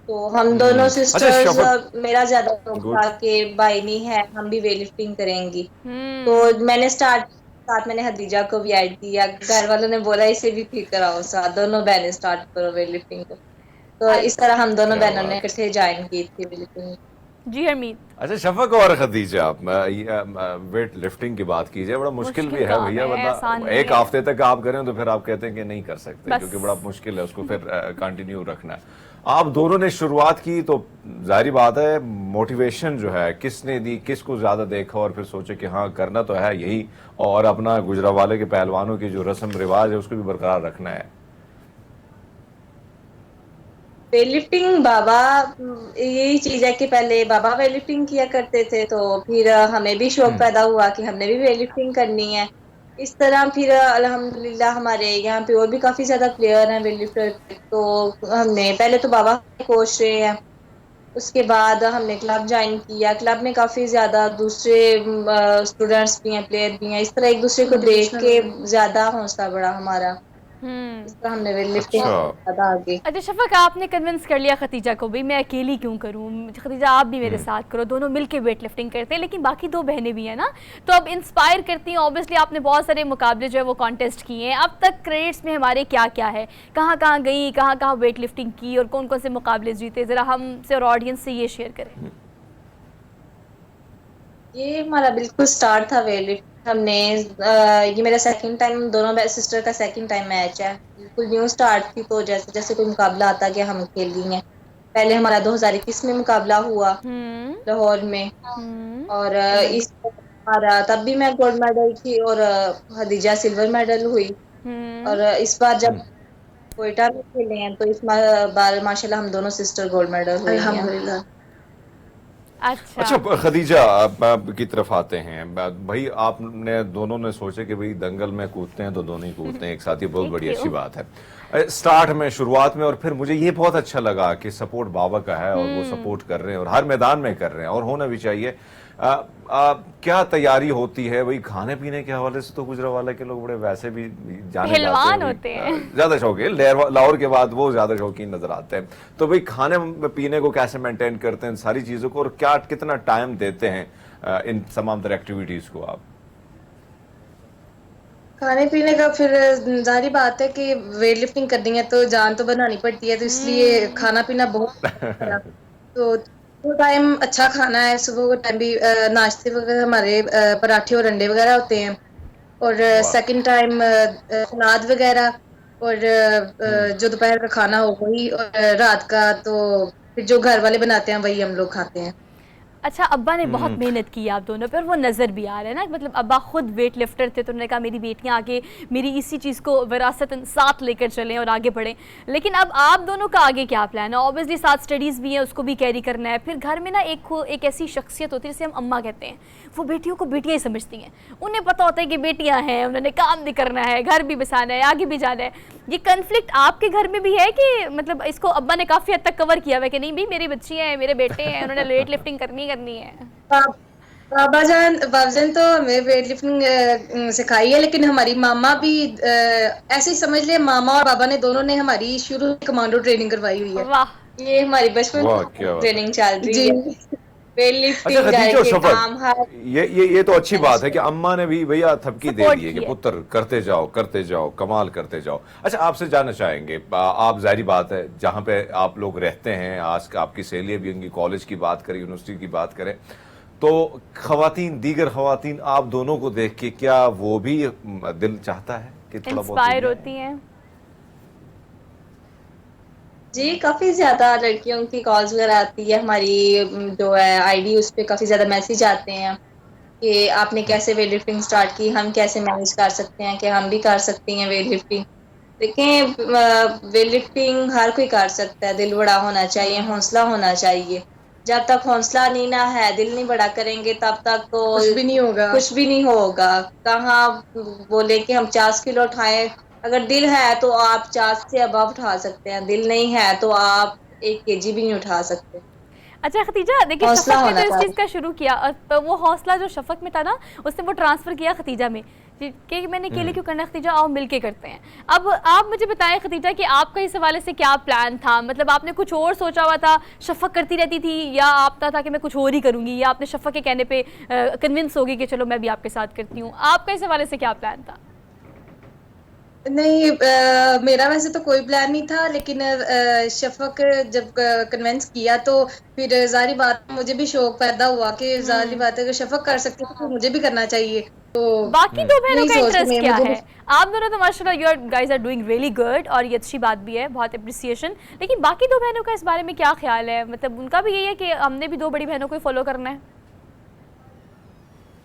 तो हम दोनों अच्छा सिस्टर्स, शफक, मेरा ज्यादा शौक गुड। था कि भाई नहीं है, हम भी वेट लिफ्टिंग करेंगी। तो हम्म। मैंने साथ मैंने हदीजा को भी ऐड किया, घर वालों ने बोला इसे भी ठीक कराओ साथ, दोनों बहनें स्टार्ट करो वेट लिफ्टिंग को। तो इस तरह हम दोनों क्या बहनों ने बात है। इकट्ठे ज्वाइन की थी वेट लिफ्टिंग। जी हरमीत। अच्छा शफक और खदीजा, वेट लिफ्टिंग की बात कीजिए, बड़ा मुश्किल भी मुश्किल है काम भैया, है, आसान मतलब नहीं एक है। हफ्ते तक आप करें तो फिर आप कहते हैं कि नहीं कर सकते, बस। क्योंकि बड़ा मुश्किल है उसको फिर कंटिन्यू रखना है। आप दोनों ने शुरुआत की तो जाहिर बात है मोटिवेशन जो है किसने दी, किसको ज्यादा देखा और फिर सोचे कि हाँ करना तो है यही, और अपना गुजरावाले के पहलवानों की जो रस्म रिवाज है उसको भी बरकरार रखना है? वेट लिफ्टिंग बाबा, यही चीज है कि पहले बाबा वेट लिफ्टिंग किया करते थे, तो फिर हमें भी शौक पैदा हुआ कि हमने भी वेट लिफ्टिंग करनी है। इस तरह फिर अल्हम्दुलिल्लाह हमारे यहाँ पे और भी काफी ज्यादा प्लेयर हैं वेट लिफ्टर के। तो हमने पहले तो बाबा कोच रहे हैं, उसके बाद हमने क्लब ज्वाइन किया, क्लब में काफी ज्यादा दूसरे स्टूडेंट्स भी हैं, प्लेयर भी हैं। इस तरह एक दूसरे को देख के ज्यादा हौसला बढ़ा हमारा, इस तरह हमने वेट लिफ्टिंग अच्छा। ज्यादा आगे। अच्छा शफक, आपने कन्विंस कर लिया खतीजा को भी, मैं अकेली क्यों करूं, खतीजा आप भी मेरे साथ करो, दोनों मिलके वेट लिफ्टिंग करते हैं, लेकिन बाकी 2 बहनें भी हैं ना, तो अब इंस्पायर करती हैं। ऑब्वियसली आपने बहुत सारे मुकाबले जो है वो कॉन्टेस्ट किए हैं, अब तक क्रेडिट्स में हमारे क्या क्या है, कहाँ कहाँ गई, कहाँ कहाँ वेट लिफ्टिंग की और कौन कौन से मुकाबले जीते, ज़रा हमसे और ऑडियंस से ये शेयर करें। ये हमारा बिल्कुल स्टार्ट था वेट लिफ्ट। हमने ये मेरा सेकंड टाइम, दोनों सिस्टर का सेकंड टाइम मैच है, बिल्कुल न्यू स्टार्ट थी। तो जैसे जैसे कोई मुकाबला आता कि हम खेल रही हैं। पहले हमारा 2021 में मुकाबला हुआ हम्म। लाहौर में, हम्म। और इस हमारा तब भी मैं गोल्ड मेडल थी और हदीजा सिल्वर मेडल हुई। हम्म। और इस बार जब कोयटा में खेले हैं तो इस बार माशाल्लाह हम दोनों सिस्टर गोल्ड मेडल हुई हैं अल्हम्दुलिल्लाह। अच्छा। अच्छा खदीजा, आप की तरफ आते हैं भाई, आपने दोनों ने सोचे कि भाई दंगल में कूदते हैं तो दोनों ही कूदते हैं एक साथ, ये बहुत बड़ी अच्छी बात है स्टार्ट में, शुरुआत में। और फिर मुझे ये बहुत अच्छा लगा कि सपोर्ट बाबा का है और वो सपोर्ट कर रहे हैं और हर मैदान में कर रहे हैं और होना भी चाहिए। क्या तैयारी होती है भाई खाने पीने के हवाले से? तो गुजरावाला के लोग बड़े वैसे भी जाने पहलवान जाते होते हैं। ज्यादा शौकीन, लाहौर के बाद वो ज्यादा शौकीन नजर आते हैं। तो भाई खाने पीने को कैसे मेंटेन करते हैं सारी चीजों को, और क्या कितना टाइम देते हैं इन तमाम तरह एक्टिविटीज को आप? खाने पीने का फिर जारी बात है कि वेट लिफ्टिंग करनी है तो जान तो बनानी पड़ती है, तो इसलिए खाना पीना बहुत तो टाइम अच्छा खाना है। सुबह को टाइम भी नाश्ते वगैरह हमारे पराठे और अंडे वगैरह होते हैं, और सेकंड टाइम सलाद वगैरह, और जो दोपहर का खाना हो वही, और रात का तो फिर जो घर वाले बनाते हैं वही हम लोग खाते हैं। अच्छा, अब्बा ने बहुत मेहनत की आप दोनों पे और वो नज़र भी आ रहा है ना, मतलब अब्बा खुद वेट लिफ्टर थे तो उन्होंने कहा मेरी बेटियां आगे मेरी इसी चीज़ को विरासतन साथ लेकर चलें और आगे बढ़ें। लेकिन अब आप दोनों का आगे क्या प्लान है? ऑब्वियसली साथ स्टडीज़ भी हैं, उसको भी कैरी करना है, फिर घर में ना एक ऐसी शख्सियत होती है जिसे हम अम्मा कहते हैं, वो बेटियों को बेटियाँ ही समझती हैं, उन्हें पता होता है कि बेटियाँ हैं, उन्होंने काम भी करना है, घर भी बसाना है, आगे भी जाना है। ये कन्फ्लिक्ट आपके घर में भी है कि मतलब इसको अब्बा ने काफ़ी हद तक कवर किया हुआ है कि नहीं भाई मेरी बच्ची हैं, मेरे बेटे हैं, उन्होंने वेट लिफ्टिंग करनी है? बाबाजान तो हमें वेट लिफ्टिंग सिखाई है, लेकिन हमारी मामा भी ऐसे ही समझ ले, मामा और बाबा ने दोनों ने हमारी शुरू से कमांडो ट्रेनिंग करवाई हुई है। वाह। ये हमारी बचपन वाह, से क्या बात है। ट्रेनिंग चल रही है। वेट अच्छा लिफ्टिंग खदीजा और के काम शफक, ये तो अच्छी बात है कि अम्मा ने भी भैया थपकी दे Support दी है कि किया। पुत्र करते जाओ कमाल करते जाओ। अच्छा आपसे जानना चाहेंगे, आप जाहिर बात है जहां पे आप लोग रहते हैं, आज आपकी सहेलियां भी उनकी कॉलेज की बात करें, यूनिवर्सिटी की बात करें, तो दीगर खवातीन आप दोनों को देख के क्या वो भी दिल चाहता है कि थोड़ा बहुत इंस्पायर होती हैं? जी, काफ़ी ज़्यादा लड़कियों की कॉल्स वगैरह आती है, हमारी जो है आईडी उस पे काफ़ी ज़्यादा मैसेज आते हैं कि आपने कैसे वेट लिफ्टिंग स्टार्ट की, हम कैसे मैनेज कर सकते हैं कि हम भी कर सकती हैं वेट लिफ्टिंग। देखें वेट लिफ्टिंग हर कोई कर सकता है, दिल बड़ा होना चाहिए, हौसला होना चाहिए। जब तक हौसला नहीं ना है, दिल नहीं बड़ा करेंगे तब तक तो कुछ भी नहीं होगा। कुछ भी नहीं होगा। कहाँ बोले कि हम 50 किलो उठाएँ, अगर दिल है तो आप 50 से अबव उठा सकते हैं, दिल नहीं है तो आप 1 केजी भी नहीं उठा सकते। अच्छा खतीजा, देखिए हौसला शफक ने होना तो इस चीज़ चाहिए। का शुरू किया और वो हौसला जो शफक में था ना, उसने वो ट्रांसफ़र किया खतीजा में कि मैंने अकेले क्यों करना है खतीजा, आओ मिलके करते हैं। अब आप मुझे बताएं खतीजा कि आपका इस हवाले से क्या प्लान था, मतलब आपने कुछ और सोचा हुआ था, शफक करती रहती थी, या आपका था कि मैं कुछ और ही करूँगी, या आपने शफक के कहने पे कन्विंस होगी कि चलो मैं भी आपके साथ करती हूँ, आपका इस हवाले से क्या प्लान था? नहीं, मेरा वैसे तो कोई प्लान नहीं था, लेकिन शफक जब कन्विंस किया तो फिर जाहिर बात है, मुझे भी शौक पैदा हुआ कि जाहिर बात है, अगर शफक कर सकती है तो मुझे भी करना चाहिए। तो बाकी दो बहनों यही का सोच के इंटरेस्ट क्या मुझे है? आप दोनों तो माशाल्लाह you guys are doing really good, और ये अच्छी बात भी है, बहुत अप्रिसिएशन। लेकिन बाकी दो बहनों का इस बारे में क्या ख्याल है? मतलब उनका भी यही है कि हमने भी दो बड़ी बहनों को ही फॉलो करना है?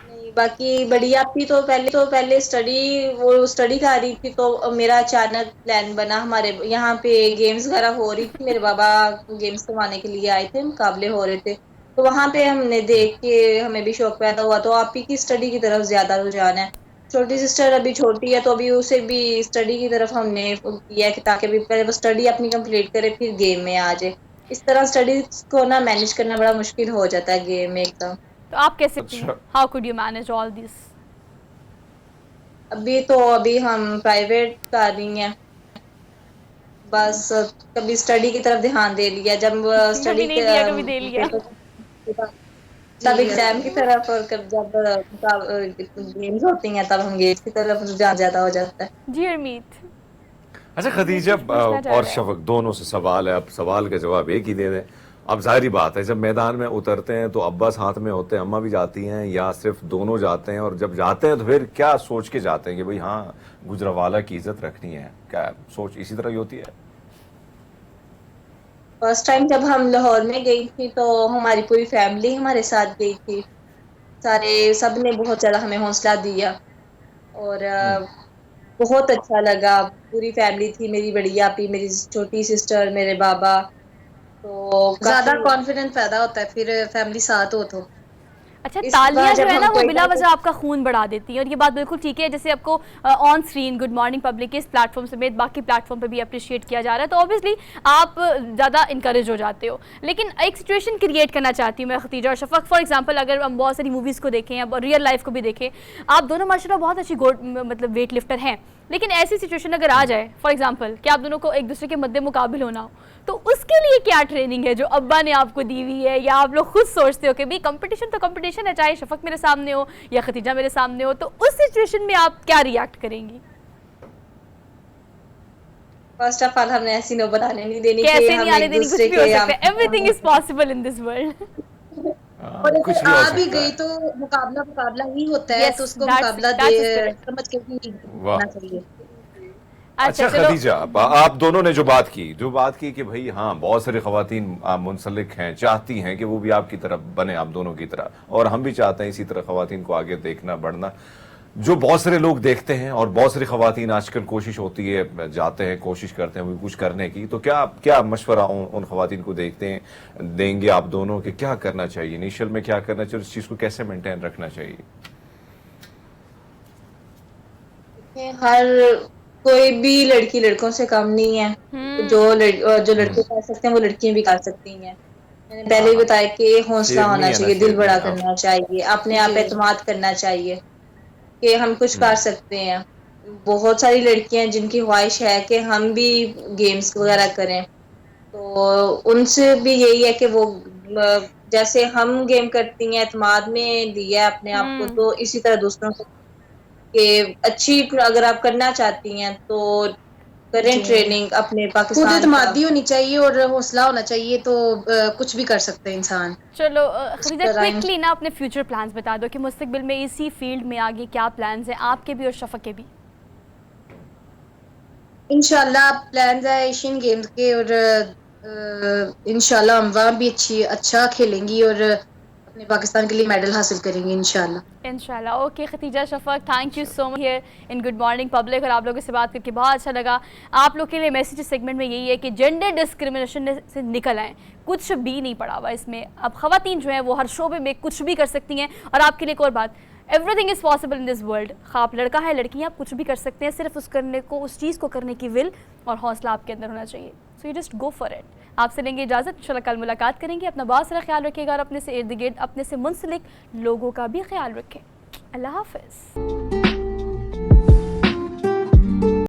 नहीं, बाकी बड़ी आपी तो पहले स्टडी कर रही थी, तो मेरा अचानक प्लान बना, हमारे यहाँ पे गेम्स वगैरह हो रही थी, मेरे बाबा गेम्स करवाने के लिए आए थे, मुकाबले हो रहे थे, तो वहाँ पे हमने देख के हमें भी शौक पैदा हुआ, तो आपी की स्टडी की तरफ ज्यादा रुझान है। छोटी सिस्टर अभी छोटी है, तो अभी उसे भी स्टडी की तरफ हमने किया है कि ताकि अभी पहले वो स्टडी अपनी कंप्लीट करे फिर गेम में आ जाए। इस तरह स्टडीज को ना मैनेज करना बड़ा मुश्किल हो जाता है गेम में एकदम। तो आप कैसे, अच्छा। How could you manage all this? अभी हम प्राइवेट कर रही हैं, बस कभी स्टडी की तरफ ध्यान दे लिया, जब कभी स्टडी नहीं दिया, कभी दे लिया। तब एग्जाम की तरफ, और जब गेम्स होती हैं तब हम गेम्स की तरफ रुझान ज्यादा हो जाता है। जी हरमीत, अच्छा खदीजा, कुछ पूछना चाह और रहे हैं? शफक दोनों से सवाल है, अब सवाल का जवाब एक ही दे दें। अब जाहिर बात है जब मैदान में उतरते हैं तो अब्बा साथ में होते हैं, अम्मा भी जाती हैं, या सिर्फ दोनों जाते हैं? और जब जाते हैं तो फिर क्या सोच के जाते हैं कि भाई हाँ गुजरावाला की इज्जत रखनी है, क्या सोच इसी तरह ही होती है? फर्स्ट टाइम जब हम लाहौर में गई थी तो हमारी पूरी फैमिली हमारे साथ गई थी, सब ने बहुत ज्यादा हमें हौसला दिया, और बहुत अच्छा लगा। पूरी फैमिली थी, मेरी बड़ी आपी, मेरी छोटी सिस्टर, मेरे बाबा, तो ज्यादा काफी कॉन्फिडेंस पैदा होता है फिर फैमिली साथ हो तो। अच्छा, इस बार तालियां जो जब है ना हम वो बिला कोयटा वजह आपका खून बढ़ा देती हैं, और ये बात बिल्कुल ठीक है। जैसे आपको on screen good morning public के इस प्लेटफॉर्म समेत बाकी प्लेटफॉर्म पे भी अप्रिशिएट किया जा रहा है, तो ऑब्वियसली आप ज़्यादा इंकरेज हो जाते हो। लेकिन एक सिचुएशन क्रिएट करना चाहती हूँ मैं खतीजा और शफक। फॉर एग्जाम्पल अगर हम बहुत सारी मूवीज़ को देखें, अब रियल लाइफ को भी देखें, आप दोनों माशाल्लाह बहुत अच्छी मतलब वेट लिफ्टर हैं, लेकिन ऐसी सिचुएशन अगर आ जाए फॉर एग्जांपल कि आप दोनों को एक दूसरे के मद्दे मुकाबिल होना हो, तो उसके लिए क्या ट्रेनिंग है जो अब्बा ने आपको दी हुई है, या आप लोग खुद सोचते हो कि भाई कंपटीशन तो कंपटीशन है, चाहे शफक मेरे सामने हो या खतीजा मेरे सामने हो, तो उस सिचुएशन में आप क्या रिएक्ट करेंगी? फर्स्ट ऑफ ऑल हमने ऐसी नौबत आने नहीं देनी कि कैसे हम नहीं आने एक देनी? कुछ दूसरे भी हो के सकता है, everything is possible in this world. और कुछ अगर भी हो आ भी सकता गई है। तो मुकाबला ही होता है, Yes, तो उसको that's मुकाबला the spirit. समझ के ही वाह। करना चाहिए। अच्छा चलो, खदीजा, आप दोनों ने जो बात की कि भाई हाँ बहुत सारी खवातीन मुंसलिक हैं, चाहती हैं कि वो भी आपकी तरफ बने, आप दोनों की तरह, और हम भी चाहते हैं इसी तरह खवातीन को आगे देखना, बढ़ना, जो बहुत सारे लोग देखते हैं। और बहुत सारी खवातीन आजकल कोशिश होती है, जाते हैं, कोशिश करते हैं कुछ करने की, तो क्या मशवरा उन खवातीन को देंगे आप दोनों कि क्या करना चाहिए, इनिशियल में क्या करना चाहिए, इस चीज को कैसे मेंटेन रखना चाहिए? हर कोई भी लड़की लड़कों से कम नहीं है, जो लड़के कर सकते हैं वो लड़कियां भी कर सकती हैं। मैंने पहले ही बताया कि हौसला शेरनी होना है ना, चाहिए, दिल शेरनी, बड़ा हाँ। करना चाहिए, अपने आप एतमाद करना चाहिए कि हम कुछ कर सकते हैं। बहुत सारी लड़कियां हैं जिनकी ख्वाहिश है कि हम भी गेम्स वगैरह करें, तो उनसे भी यही है कि वो जैसे हम गेम करती हैं, एतमाद में दिया है अपने आप को, तो इसी तरह दूसरों को कि अच्छी अगर आप करना चाहती हैं तो करें ट्रेनिंग अपने खुद पाकिस्तान का। एतमादी होनी चाहिए और हौसला होना चाहिए, तो कुछ भी कर सकते हैं इंसान। चलो खदीजा, तरह क्विकली ना अपने फ्यूचर प्लान्स बता दो कि मुस्तकबिल में इसी फील्ड में आगे क्या प्लान्स हैं आपके भी और शफक के भी? इंशाल्लाह प्लान्स है एशियन गेम्स के, और इंशाल्लाह हम वहाँ भी अच्छा खेलेंगी और अपने पाकिस्तान के लिए मेडल हासिल करेंगे इंशाल्लाह। इंशाल्लाह। Okay Khadija Shafaq, thank you so much here in good morning public, और आप लोगों से बात करके बहुत अच्छा लगा। आप लोग के लिए मैसेज सेगमेंट में यही है कि जेंडर डिस्क्रिमिनेशन से निकल आएँ, कुछ भी नहीं पड़ा हुआ इसमें। अब ख़वातीन जो हैं वो हर शोबे में कुछ भी कर सकती हैं। और आपके लिए एक और बात, everything is possible in this world. आप लड़का है लड़की हैं, आप कुछ भी कर सकते हैं, सिर्फ उस चीज़ को करने की विल और हौसला आपके अंदर होना चाहिए। So you just go for it. आपसे लेंगे इजाज़त, इंशाल्लाह कल मुलाकात करेंगे। अपना बहुत सारा ख्याल रखिएगा और अपने से इर्द गिर्द अपने से मुंसलिक लोगों का भी ख्याल रखें। अल्लाह हाफ़िज़।